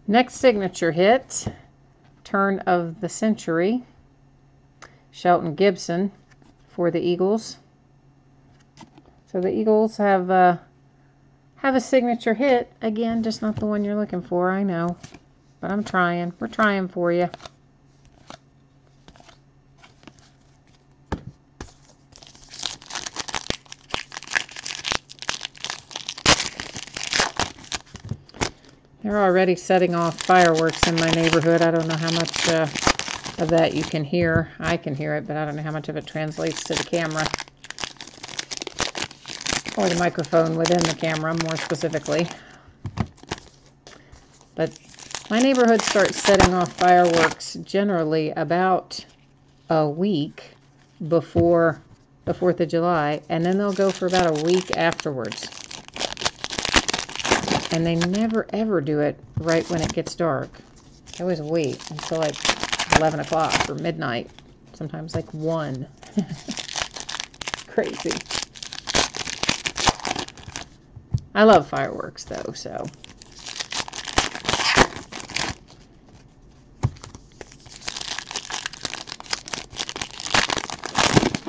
Next signature hit, turn of the century, Shelton Gibson for the Eagles. So the Eagles have a signature hit. Again, just not the one you're looking for, I know. But I'm trying. We're trying for you. They're already setting off fireworks in my neighborhood. I don't know how much of that you can hear. I can hear it, but I don't know how much of it translates to the camera. Or the microphone within the camera, more specifically. But my neighborhood starts setting off fireworks generally about a week before the 4th of July, and then they'll go for about a week afterwards. And they never ever do it right when it gets dark. They always wait until like 11 o'clock or midnight, sometimes like 1. Crazy. I love fireworks though, so.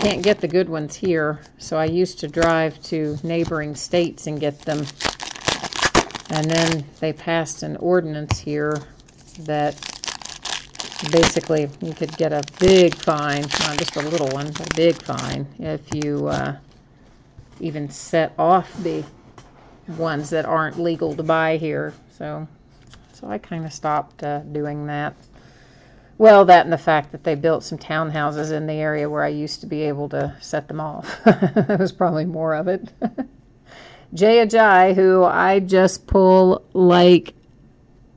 Can't get the good ones here, so I used to drive to neighboring states and get them. And then they passed an ordinance here that basically you could get a big fine, not just a little one, but a big fine, if you even set off the ones that aren't legal to buy here. So I kind of stopped doing that. Well, that and the fact that they built some townhouses in the area where I used to be able to set them off. That was probably more of it. Jay Ajayi, who I just pull like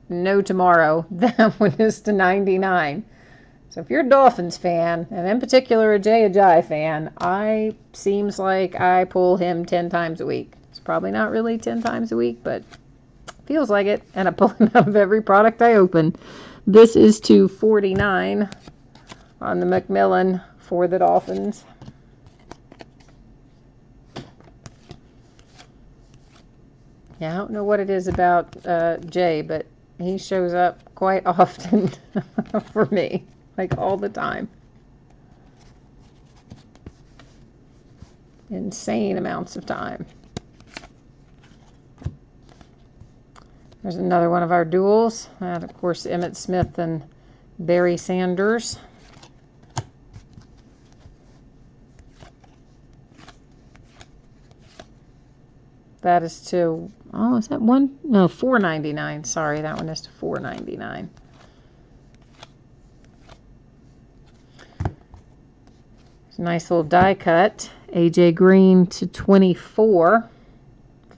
no tomorrow. That one is to 99. So if you're a Dolphins fan, and in particular a Jay Ajayi fan, seems like I pull him 10 times a week. It's probably not really 10 times a week, but feels like it. And I pull him out of every product I open. This is to 49 on the Macmillan for the Dolphins. Yeah, I don't know what it is about Jay, but he shows up quite often for me, like all the time. Insane amounts of time. There's another one of our duels. And of course, Emmitt Smith and Barry Sanders. That is to, oh, is that one? No, $4.99. Sorry, that one is to $4.99. It's a nice little die cut. AJ Green to 24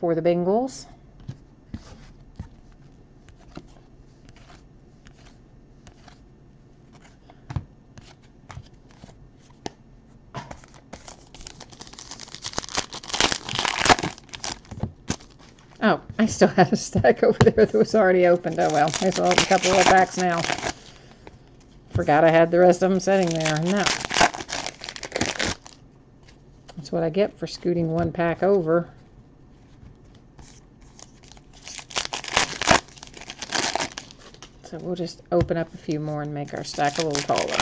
for the Bengals. Oh, I still had a stack over there that was already opened. Oh well, I still have a couple of packs now. Forgot I had the rest of them sitting there. No. That's what I get for scooting one pack over. So we'll just open up a few more and make our stack a little taller.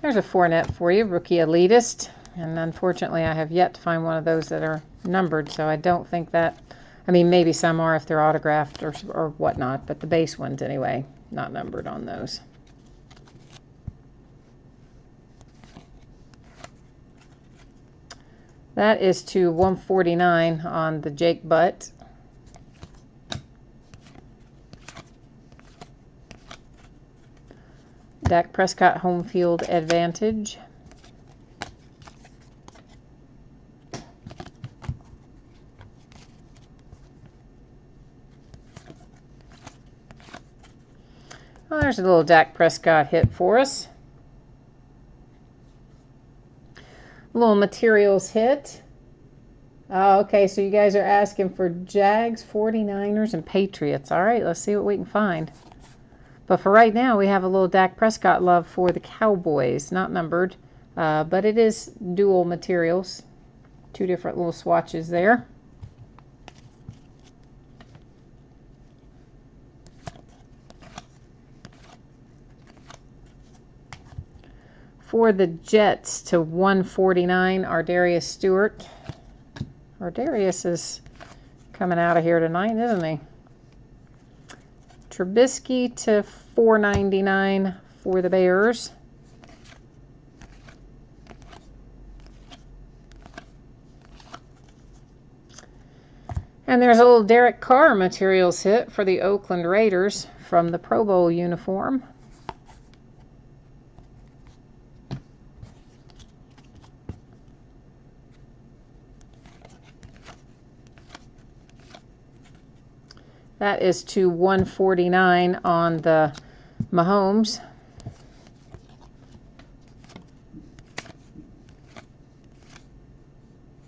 There's a Fournette for you, rookie elitist, and unfortunately I have yet to find one of those that are numbered, so I don't think that, I mean maybe some are if they're autographed or whatnot, but the base ones anyway, not numbered on those. That is to 149 on the Jake Butt. Dak Prescott home field advantage. Well, there's a little Dak Prescott hit for us. A little materials hit. Oh, okay, so you guys are asking for Jags, 49ers, and Patriots. All right, let's see what we can find. But for right now, we have a little Dak Prescott love for the Cowboys. Not numbered, but it is dual materials. Two different little swatches there. For the Jets to 149, Ardarius Stewart. Ardarius is coming out of here tonight, isn't he? Trubisky to $4.99 for the Bears. And there's a little Derek Carr materials hit for the Oakland Raiders from the Pro Bowl uniform. That is to 149 on the Mahomes.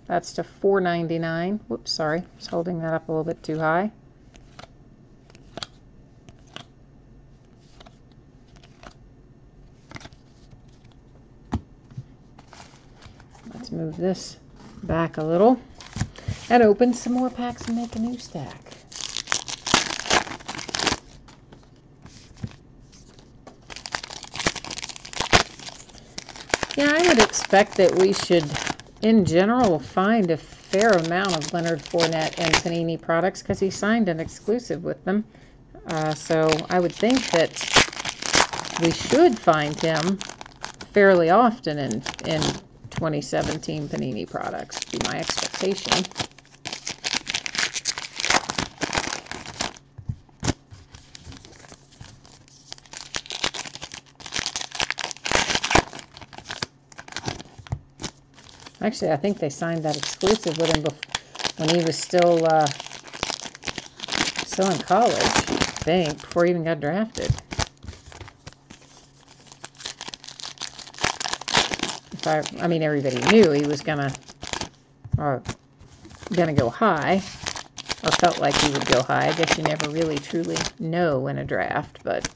That's to $4.99. Whoops, sorry. I was holding that up a little bit too high. Let's move this back a little and open some more packs and make a new stack. Yeah, I would expect that we should, in general, find a fair amount of Leonard Fournette and Panini products because he signed an exclusive with them. So I would think that we should find him fairly often in 2017 Panini products, would be my expectation. Actually, I think they signed that exclusive with him when he was still in college, I think, before he even got drafted. I mean, everybody knew he was gonna go high, or felt like he would go high. I guess you never really truly know in a draft, but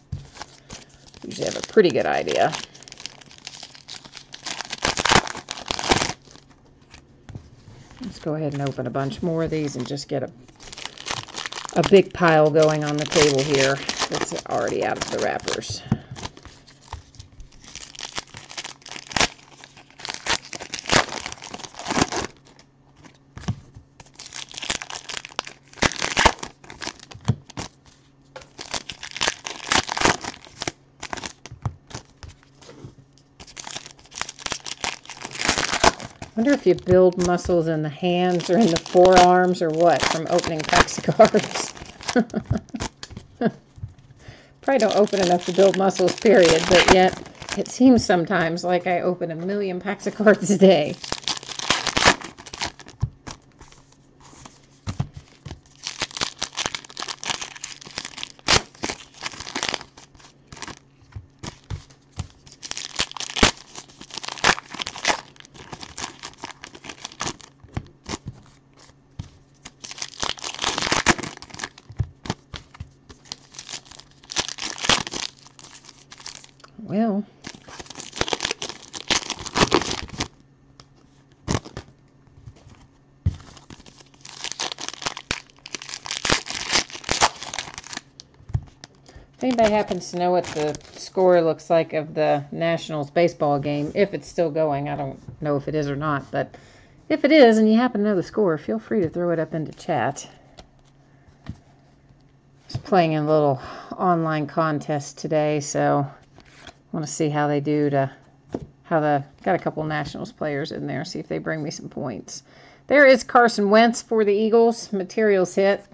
you usually have a pretty good idea. Let's go ahead and open a bunch more of these and just get a big pile going on the table here that's already out of the wrappers. I wonder if you build muscles in the hands or in the forearms or what from opening packs of cards. Probably don't open enough to build muscles, period, but yet it seems sometimes like I open 1,000,000 packs of cards a day. Well, if anybody happens to know what the score looks like of the Nationals baseball game, if it's still going, I don't know if it is or not, but if it is and you happen to know the score, feel free to throw it up into chat. Just playing in a little online contest today, so I want to see how they do got a couple Nationals players in there, see if they bring me some points. There is Carson Wentz for the Eagles. Materials hit.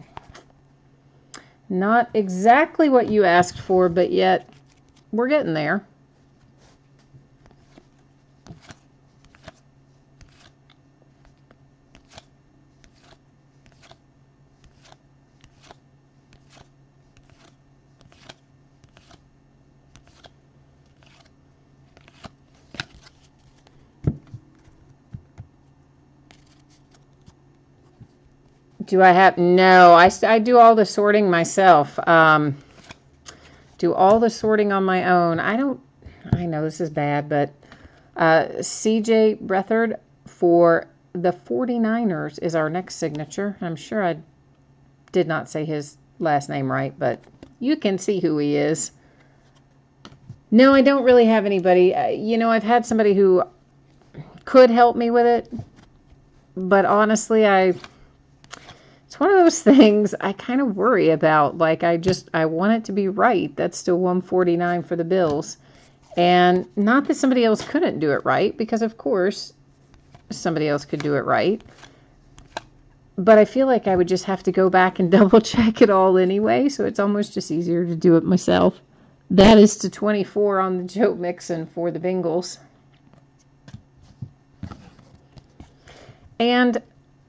Not exactly what you asked for, but yet we're getting there. Do I have? No, I do all the sorting myself. Do all the sorting on my own. I know this is bad, but CJ Beathard for the 49ers is our next signature. I'm sure I did not say his last name right, but you can see who he is. No, I don't really have anybody. I've had somebody who could help me with it, but honestly, it's It's one of those things I kind of worry about. Like, I want it to be right. That's still 149 for the Bills. And not that somebody else couldn't do it right, because of course somebody else could do it right. But I feel like I would just have to go back and double check it all anyway, so it's almost just easier to do it myself. That is to 24 on the Joe Mixon for the Bengals. And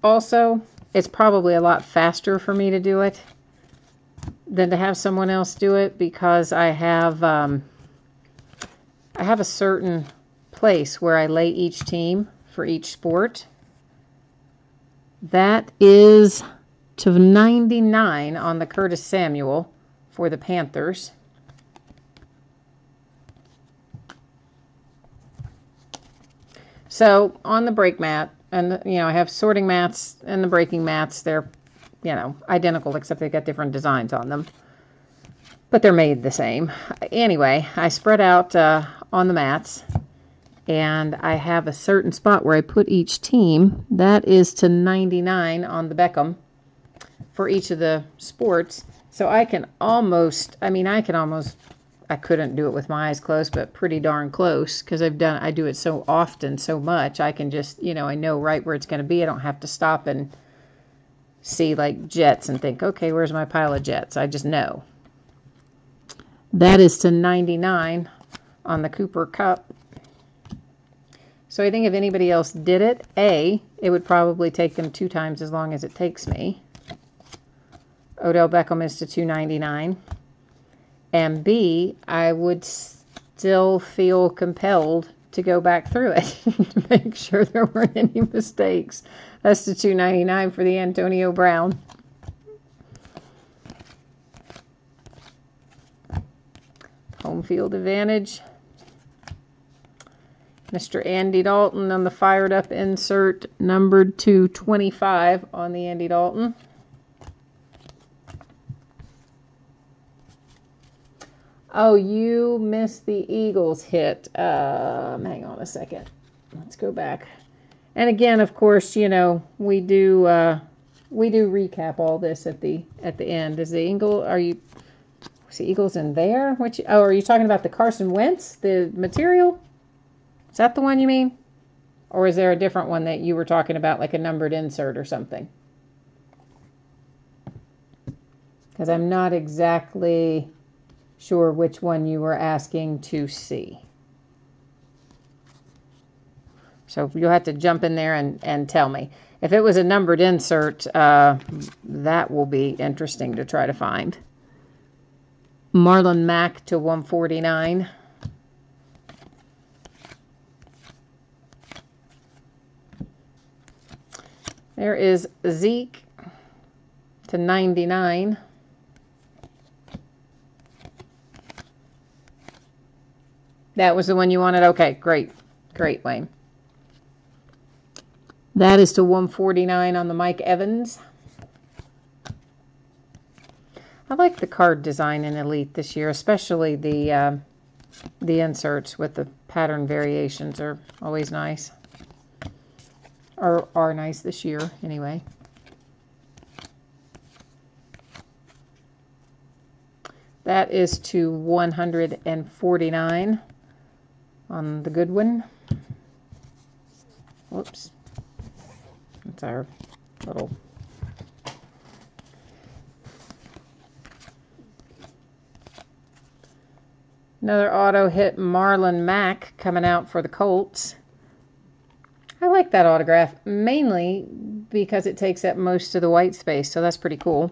also, it's probably a lot faster for me to do it than to have someone else do it, because I have a certain place where I lay each team for each sport. That is to 99 on the Curtis Samuel for the Panthers. So on the break mat, and I have sorting mats and the breaking mats. They're, identical, except they've got different designs on them. But they're made the same. Anyway, I spread out on the mats, and I have a certain spot where I put each team. That is to 99 on the Beckham for each of the sports. So I couldn't do it with my eyes closed, but pretty darn close, because I do it so often, so much. I can just, I know right where it's going to be. I don't have to stop and see like Jets and think, okay, where's my pile of Jets? I just know. That is to 99 on the Cooper Cup. So I think if anybody else did it, A, it would probably take them 2 times as long as it takes me. Odell Beckham is to 299. And B, I would still feel compelled to go back through it to make sure there weren't any mistakes. That's the $2.99 for the Antonio Brown. Home field advantage. Mr. Andy Dalton on the fired up insert, numbered to 25 on the Andy Dalton. Oh, you missed the Eagles hit. Hang on a second. Let's go back. And again, of course, we do recap all this at the end. Is the Eagles in there? Are you talking about the Carson Wentz, the material? Is that the one you mean? Or is there a different one that you were talking about, like a numbered insert or something? Because I'm not exactly sure which one you were asking to see. So you'll have to jump in there and tell me. If it was a numbered insert, that will be interesting to try to find. Marlon Mack to 149. There is Zeke to 99. That was the one you wanted? Okay, great. Great, Wayne. That is to 149 on the Mike Evans. I like the card design in Elite this year, especially the inserts with the pattern variations are always nice. Or are nice this year, anyway. That is to 149 on the Goodwin. Whoops. That's our little... Another auto hit, Marlon Mack, coming out for the Colts. I like that autograph, mainly because it takes up most of the white space, so that's pretty cool.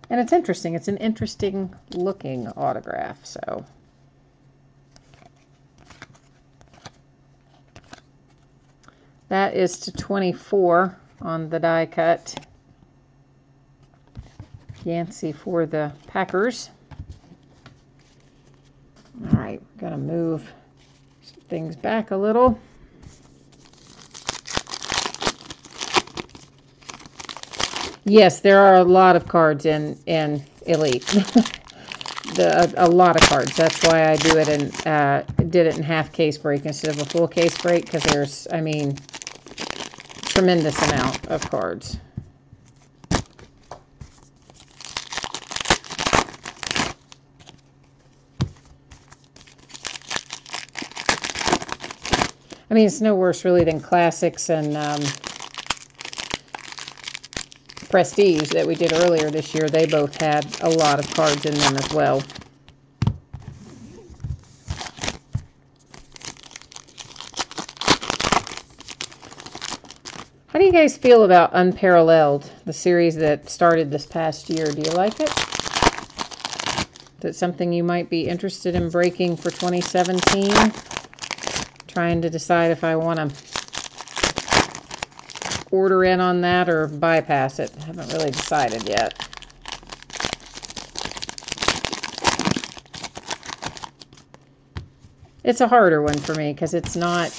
And it's interesting. It's an interesting looking autograph, so... That is to 24 on the die cut. Yancey for the Packers. All right, going to move things back a little. Yes, there are a lot of cards in Elite. A lot of cards. That's why I do it and did it in half case break instead of a full case break, because there's, tremendous amount of cards. I mean, it's no worse really than Classics and Prestige that we did earlier this year. They both had a lot of cards in them as well. How do you guys feel about Unparalleled, the series that started this past year? Do you like it? Is it something you might be interested in breaking for 2017? Trying to decide if I want to order in on that or bypass it. I haven't really decided yet. It's a harder one for me because it's not,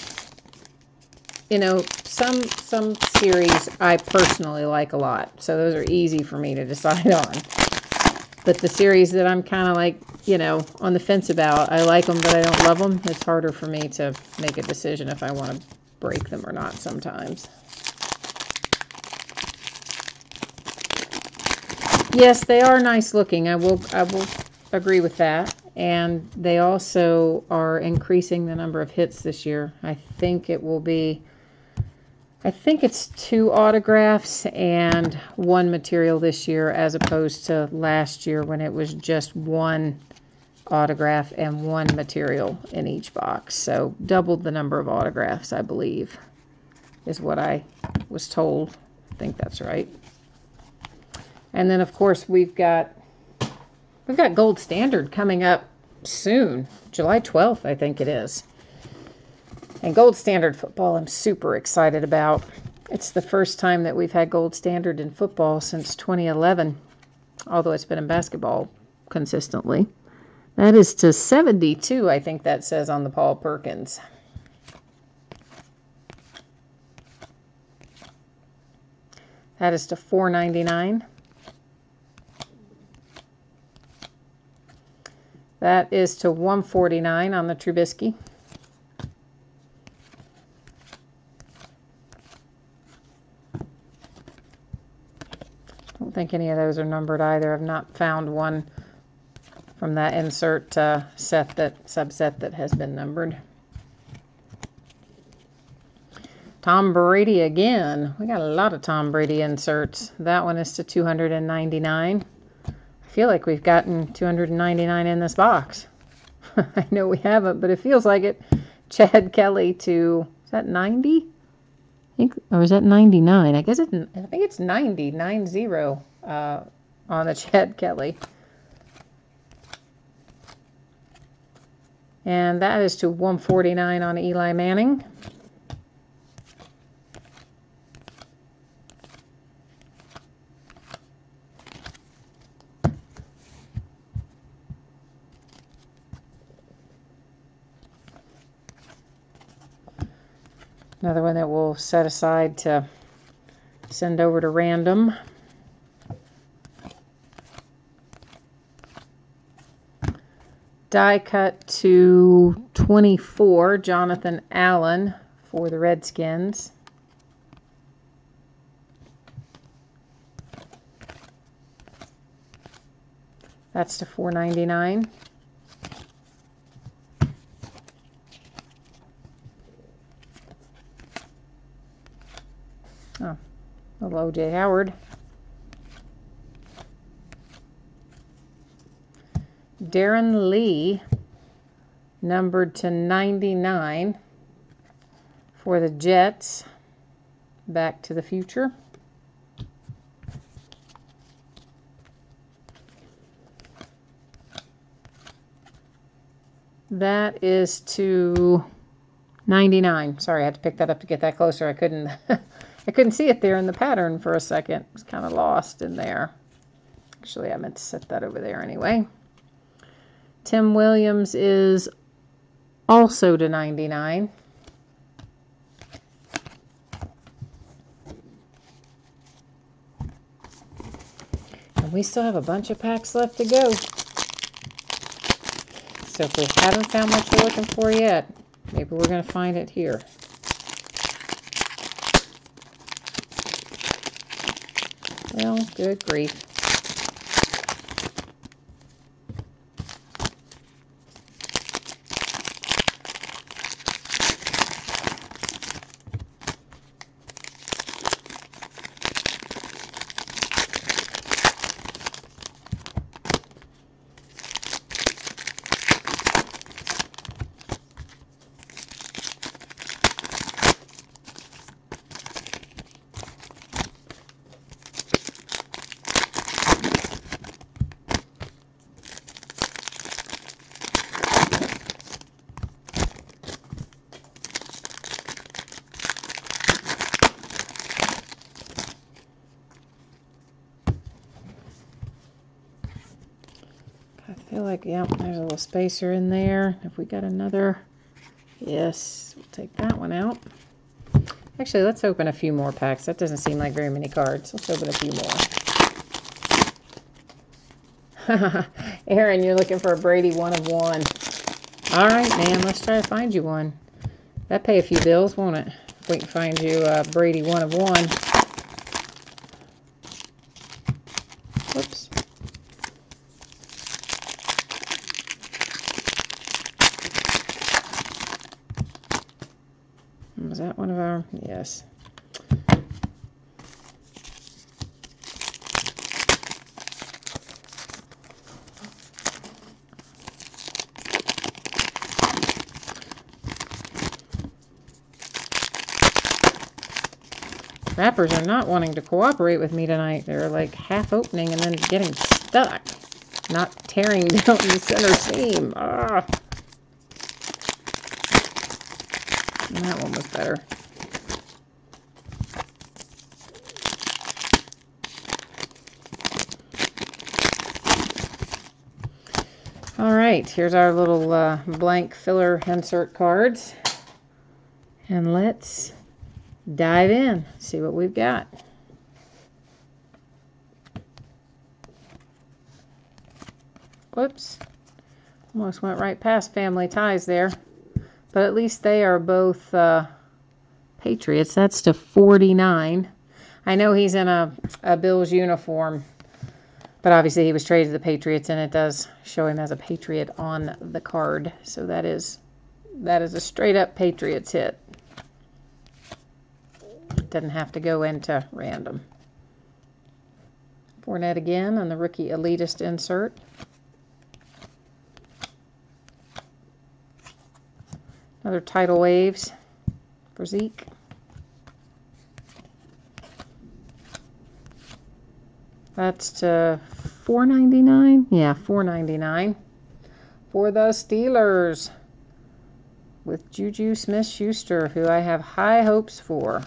you know, some series I personally like a lot. So those are easy for me to decide on. But the series that I'm kind of like, you know, on the fence about, I like them, but I don't love them. It's harder for me to make a decision if I want to break them or not sometimes. Yes, they are nice looking. I will agree with that. And they also are increasing the number of hits this year. I think it's 2 autographs and 1 material this year, as opposed to last year when it was just 1 autograph and 1 material in each box. So doubled the number of autographs, I believe, is what I was told. I think that's right. And then, of course, we've got Gold Standard coming up soon. July 12th, I think it is. And Gold Standard football I'm super excited about. It's the first time that we've had Gold Standard in football since 2011, although it's been in basketball consistently. That is to 72, I think that says on the Paul Perkins. That is to $4.99. That is to $149 on the Trubisky. Don't think any of those are numbered either. I've not found one from that insert subset that has been numbered. Tom Brady again. We got a lot of Tom Brady inserts. That one is to $299. I feel like we've gotten $299 in this box. I know we haven't, but it feels like it. Chad Kelly to, is that 90? I think, or is that 99? I think it's 90 on the Chad Kelly. And that is to $149 on Eli Manning. Another one that we'll set aside to send over to random. Die cut to 24, Jonathan Allen for the Redskins. That's to $4.99. Oh, hello, J. Howard. Darren Lee, numbered to 99 for the Jets. Back to the Future. That is to 99. Sorry, I had to pick that up to get that closer. I couldn't I couldn't see it there in the pattern for a second. It was kind of lost in there. Actually, I meant to set that over there anyway. Tim Williams is also to 99. And we still have a bunch of packs left to go. So if we haven't found what you're looking for yet, maybe we're going to find it here. Well, good grief. feel like, yeah, there's a little spacer in there. If we got another, yes, we'll take that one out. Actually, let's open a few more packs. That doesn't seem like very many cards. Let's open a few more. Aaron, you're looking for a Brady 1 of 1. All right, man, let's try to find you one. That'd pay a few bills, won't it? If we can find you a Brady 1 of 1. Whoops. Was that one of our? Yes. Wrappers are not wanting to cooperate with me tonight. They're like half opening and then getting stuck. Not tearing down the center seam. Ah. And that one was better. All right, here's our little blank filler insert cards. And let's dive in, see what we've got. Whoops. Almost went right past Family Ties there. But at least they are both Patriots. That's to 49. I know he's in a Bills uniform, but obviously he was traded to the Patriots, and it does show him as a Patriot on the card. So that is a straight-up Patriots hit. Doesn't have to go into random. Fournette again on the rookie elitist insert. Another tidal waves for Zeke. That's to $4.99. Yeah, $4.99 for the Steelers with Juju Smith-Schuster, who I have high hopes for.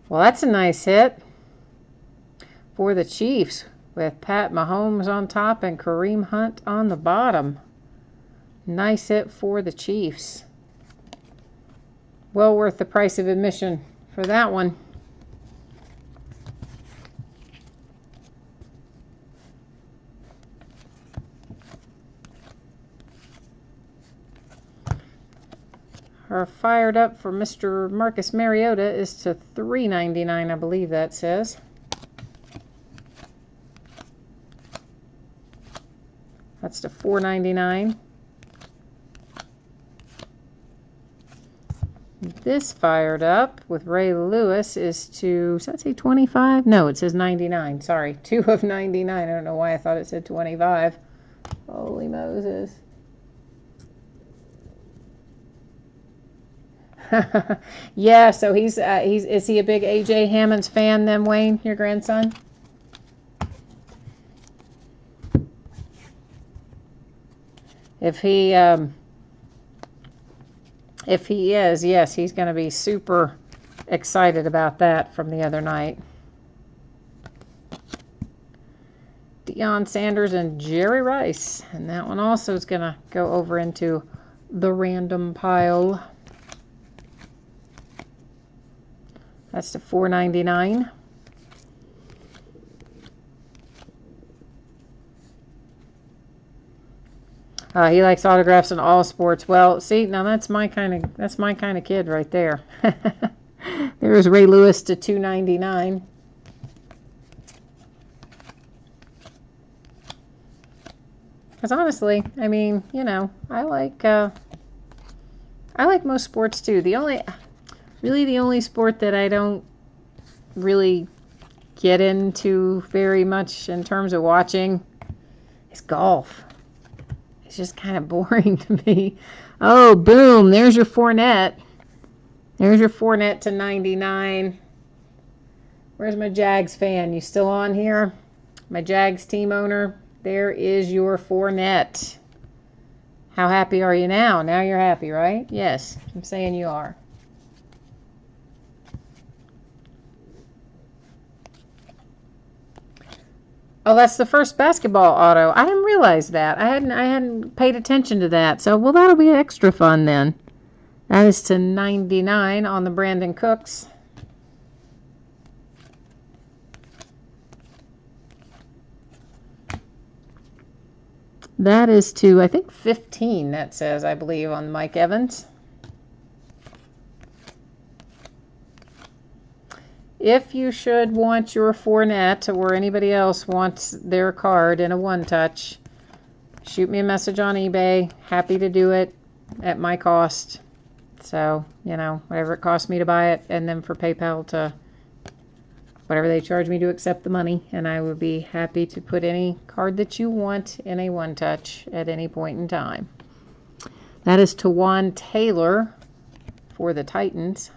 Well, that's a nice hit for the Chiefs with Pat Mahomes on top and Kareem Hunt on the bottom. Nice hit for the Chiefs. Well worth the price of admission for that one. Our fired up for Mr. Marcus Mariota is to $3.99, I believe that says. That's to $4.99. This fired up with Ray Lewis is to, does that say 25? No, it says 99. Sorry, 2 of 99. I don't know why I thought it said 25. Holy Moses. Yeah, so is he a big A.J. Hammonds fan then, Wayne, your grandson? If he is, yes, he's going to be super excited about that from the other night. Deion Sanders and Jerry Rice, and that one also is going to go over into the random pile. That's to $4.99. He likes autographs in all sports. Well, see, now that's my kind of kid right there. There's Ray Lewis to $2.99. Because honestly, I mean, you know, I like most sports too. The only sport that I don't really get into very much in terms of watching is golf. It's just kind of boring to me. Oh, boom, there's your Fournette. There's your Fournette to 99. Where's my Jags fan? You still on here? My Jags team owner? There is your Fournette. How happy are you now? Now you're happy, right? Yes, I'm saying you are. Oh, that's the first basketball auto. I didn't realize that. I hadn't paid attention to that. So, well, that'll be extra fun then. That is to 99 on the Brandon Cooks. That is to, I think, 15, that says, I believe, on Mike Evans. If you should want your Fournette or anybody else wants their card in a one-touch, shoot me a message on eBay. Happy to do it at my cost. So, you know, whatever it costs me to buy it, and then for PayPal to whatever they charge me to accept the money, and I would be happy to put any card that you want in a one-touch at any point in time. That is Tawan Taylor for the Titans.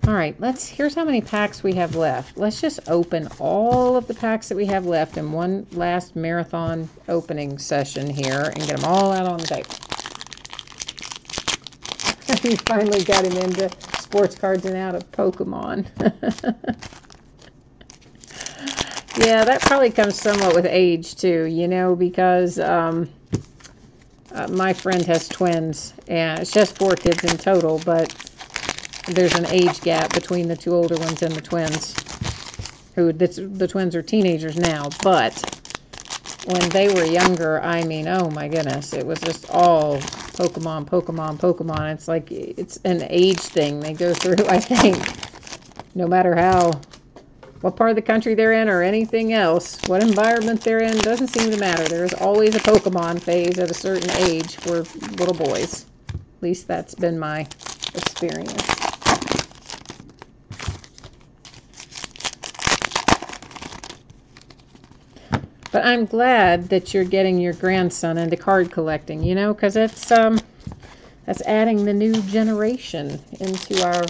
All right, here's how many packs we have left. Let's just open all of the packs that we have left in one last marathon opening session here and get them all out on the table. We finally got him into sports cards and out of Pokemon. Yeah, that probably comes somewhat with age too, you know, because my friend has twins, and she has 4 kids in total, but there's an age gap between the 2 older ones and the twins. The twins are teenagers now, but when they were younger, I mean, oh my goodness, it was just all Pokemon, Pokemon, Pokemon. It's like, it's an age thing they go through, I think. No matter what part of the country they're in or anything else, what environment they're in, doesn't seem to matter. There's always a Pokemon phase at a certain age for little boys. At least that's been my experience. But I'm glad that you're getting your grandson into card collecting, you know, because that's adding the new generation into our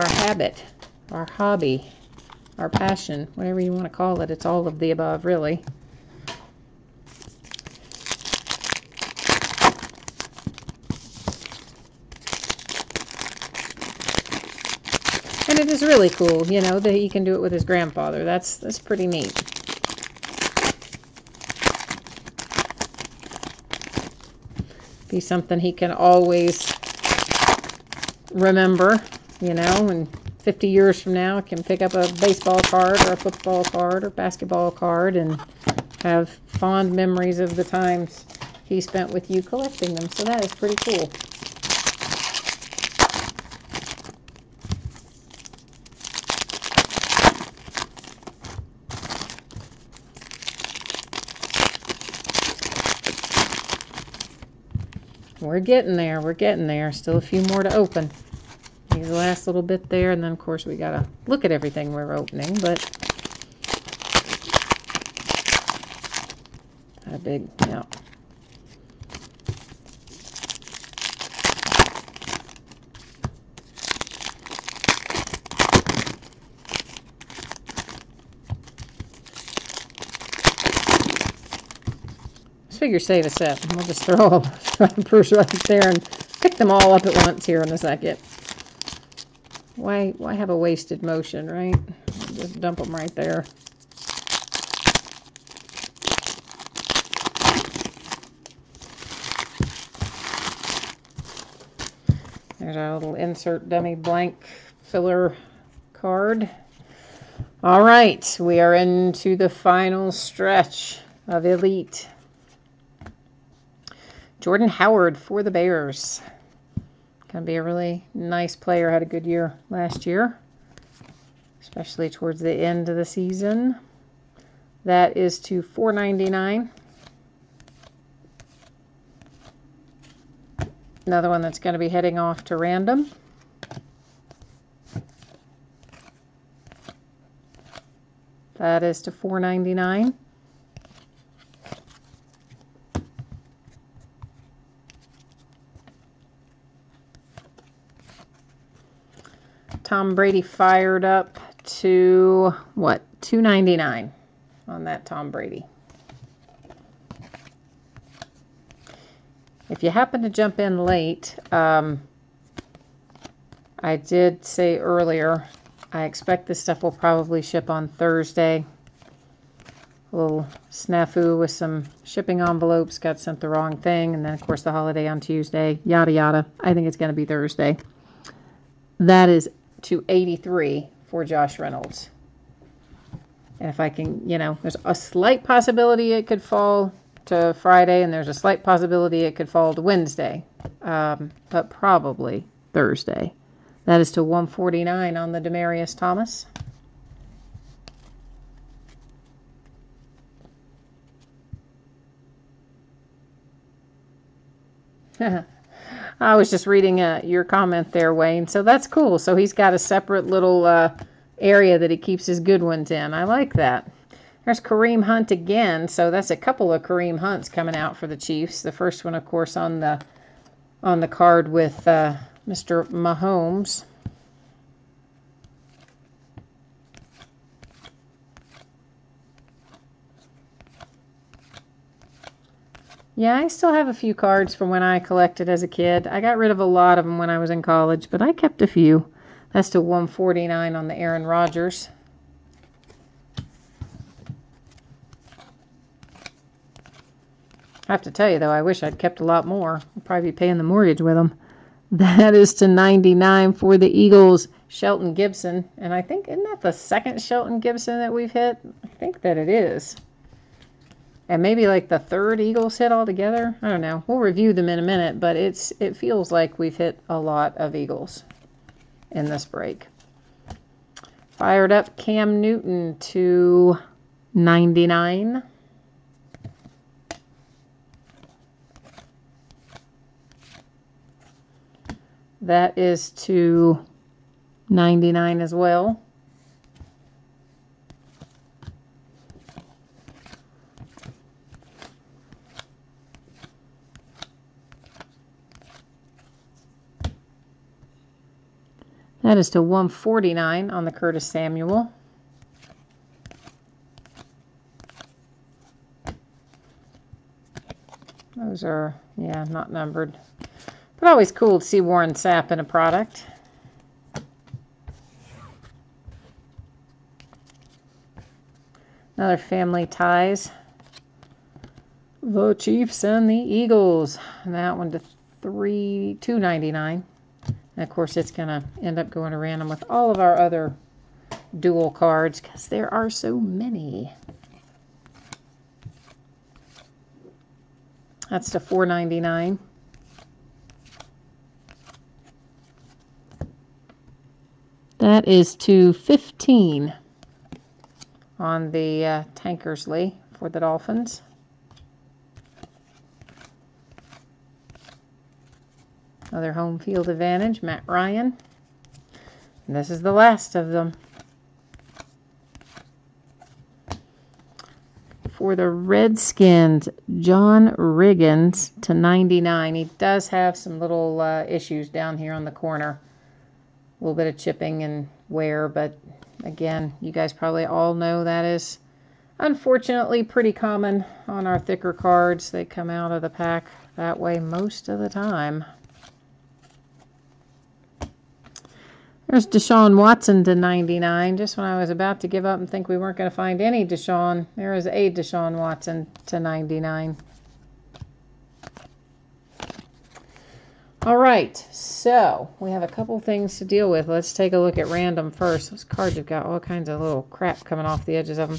habit, our hobby, our passion, whatever you want to call it. It's all of the above, really. And it is really cool, you know, that he can do it with his grandfather. That's pretty neat. Be something he can always remember, you know, and 50 years from now, can pick up a baseball card or a football card or basketball card and have fond memories of the times he spent with you collecting them. So that is pretty cool. We're getting there. We're getting there. Still a few more to open. These last little bit there, and then of course we gotta look at everything we're opening, but a big, yeah. Let's figure save a set. We'll just throw all the purse right there and pick them all up at once here in a second. Why have a wasted motion, right? Just dump them right there. There's our little insert dummy blank filler card. All right, we are into the final stretch of Elite. Jordan Howard for the Bears. Going to be a really nice player. Had a good year last year, especially towards the end of the season. That is to $4.99. Another one that's going to be heading off to random. That is to $4.99. Tom Brady fired up to, what, $2.99 on that Tom Brady. If you happen to jump in late, I did say earlier I expect this stuff will probably ship on Thursday. A little snafu with some shipping envelopes, got sent the wrong thing, and then of course the holiday on Tuesday, yada yada. I think it's going to be Thursday. That is $283 for Josh Reynolds. And if I can, there's a slight possibility it could fall to Friday, and there's a slight possibility it could fall to Wednesday, but probably Thursday. That is to $149 on the Demarius Thomas. I was just reading your comment there, Wayne. So that's cool. So he's got a separate little area that he keeps his good ones in. I like that. There's Kareem Hunt again. So that's a couple of Kareem Hunts coming out for the Chiefs. The first one, of course, on the card with Mr. Mahomes. Yeah, I still have a few cards from when I collected as a kid. I got rid of a lot of them when I was in college, but I kept a few. That's to $149 on the Aaron Rodgers. I have to tell you, though, I wish I'd kept a lot more. I'll probably be paying the mortgage with them. That is to $99 for the Eagles, Shelton Gibson. And I think, isn't that the second Shelton Gibson that we've hit? I think that it is. And maybe like the third Eagles hit altogether. I don't know. We'll review them in a minute, but it feels like we've hit a lot of Eagles in this break. Fired up Cam Newton to $99. That is to $99 as well. That is to $149 on the Curtis Samuel. Those are, yeah, not numbered. But always cool to see Warren Sapp in a product. Another family ties. The Chiefs and the Eagles. And that one to $299. And of course, it's going to end up going to random with all of our other dual cards because there are so many. That's to $4.99. That is to $15 on the Tankersley for the Dolphins. Another home field advantage, Matt Ryan. And this is the last of them. For the Redskins, John Riggins to $99. He does have some little issues down here on the corner. A little bit of chipping and wear, but again, you guys probably all know that is unfortunately pretty common on our thicker cards. They come out of the pack that way most of the time. There's Deshaun Watson to $99. Just when I was about to give up and think we weren't going to find any Deshaun, there is a Deshaun Watson to $99. All right, so we have a couple things to deal with. Let's take a look at random first. Those cards have got all kinds of little crap coming off the edges of them.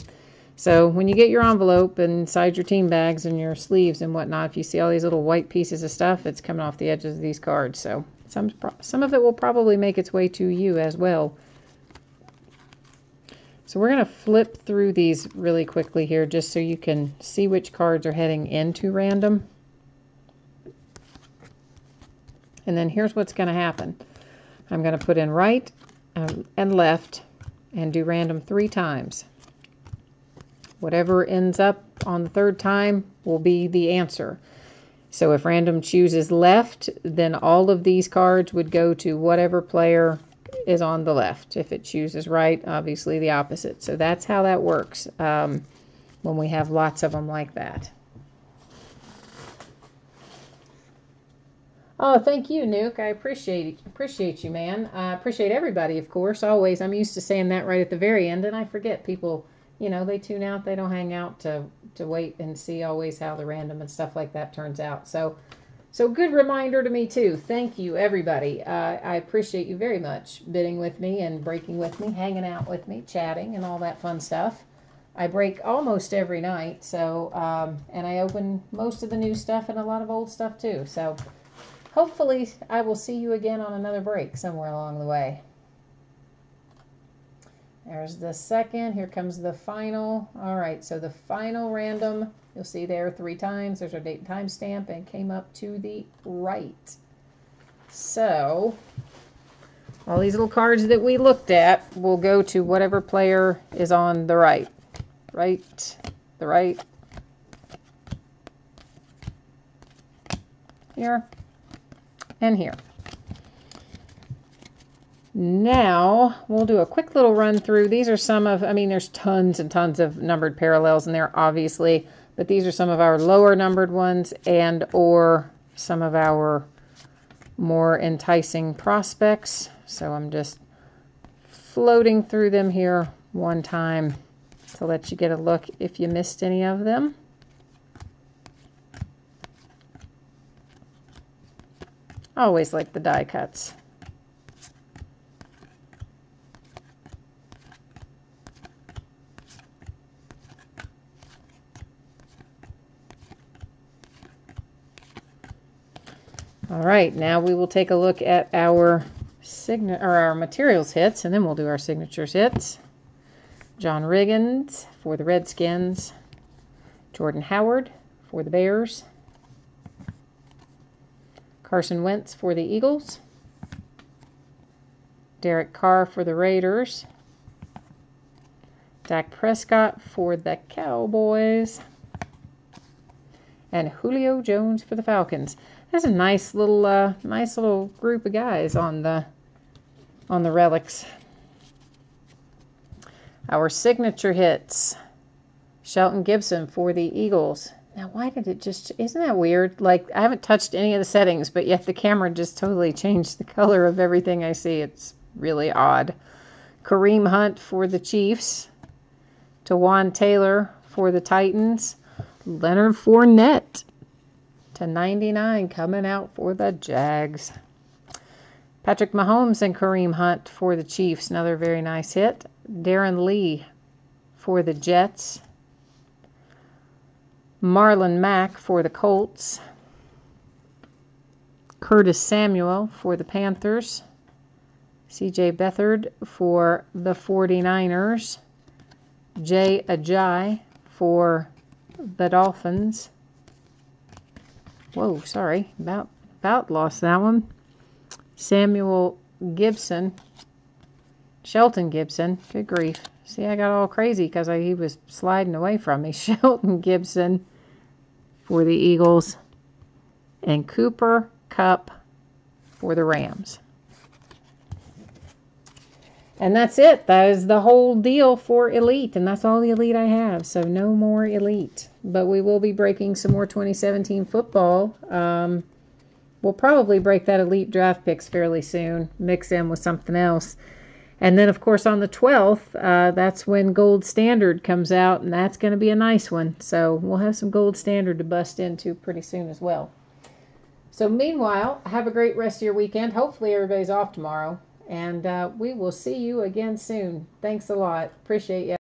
So when you get your envelope inside your team bags and your sleeves and whatnot, if you see all these little white pieces of stuff, it's coming off the edges of these cards. So some of it will probably make its way to you as well. So we're going to flip through these really quickly here just so you can see which cards are heading into random. And then here's what's going to happen. I'm going to put in right and left and do random 3 times. Whatever ends up on the 3rd time will be the answer. So if random chooses left, then all of these cards would go to whatever player is on the left. If it chooses right, obviously the opposite. So that's how that works when we have lots of them like that. Oh, thank you, Nuke. I appreciate you, man. I appreciate everybody, of course. Always, I'm used to saying that right at the very end, and I forget people. They tune out. They don't hang out to wait and see always how the random and stuff like that turns out. So good reminder to me too. Thank you, everybody. I appreciate you very much bidding with me and breaking with me, hanging out with me, chatting, and all that fun stuff. I break almost every night, so and I open most of the new stuff and a lot of old stuff too. So hopefully I will see you again on another break somewhere along the way. There's the second. Here comes the final. All right, so the final random, you'll see there 3 times. There's our date and time stamp, and came up to the right. So all these little cards that we looked at will go to whatever player is on the right. The right. Here. And here. Now, we'll do a quick little run through. These are some of, there's tons and tons of numbered parallels in there, obviously, but these are some of our lower numbered ones and or some of our more enticing prospects. So I'm just floating through them here one time to let you get a look if you missed any of them. I always like the die cuts. All right, now we will take a look at our materials hits, and then we'll do our signatures hits. John Riggins for the Redskins. Jordan Howard for the Bears. Carson Wentz for the Eagles. Derek Carr for the Raiders. Dak Prescott for the Cowboys. And Julio Jones for the Falcons. That's a nice little group of guys on the relics. Our signature hits. Shelton Gibson for the Eagles. Now, why did it just... Isn't that weird? Like, I haven't touched any of the settings, but yet the camera just totally changed the color of everything I see. It's really odd. Kareem Hunt for the Chiefs. Tawan Taylor for the Titans. Leonard Fournette /99 coming out for the Jags. Patrick Mahomes and Kareem Hunt for the Chiefs. Another very nice hit. Darren Lee for the Jets. Marlon Mack for the Colts. Curtis Samuel for the Panthers. C.J. Beathard for the 49ers. Jay Ajayi for the Dolphins. Whoa, sorry. About lost that one. Samuel Gibson. Shelton Gibson. Good grief. See, I got all crazy because he was sliding away from me. Shelton Gibson for the Eagles. And Cooper Kupp for the Rams. And that's it. That is the whole deal for Elite. And that's all the Elite I have. So no more Elite. But we will be breaking some more 2017 football. We'll probably break that Elite draft picks fairly soon. Mix in with something else. And then, of course, on the 12th, that's when Gold Standard comes out. And that's going to be a nice one. So we'll have some Gold Standard to bust into pretty soon as well. So meanwhile, have a great rest of your weekend. Hopefully everybody's off tomorrow. And we will see you again soon. Thanks a lot. Appreciate you.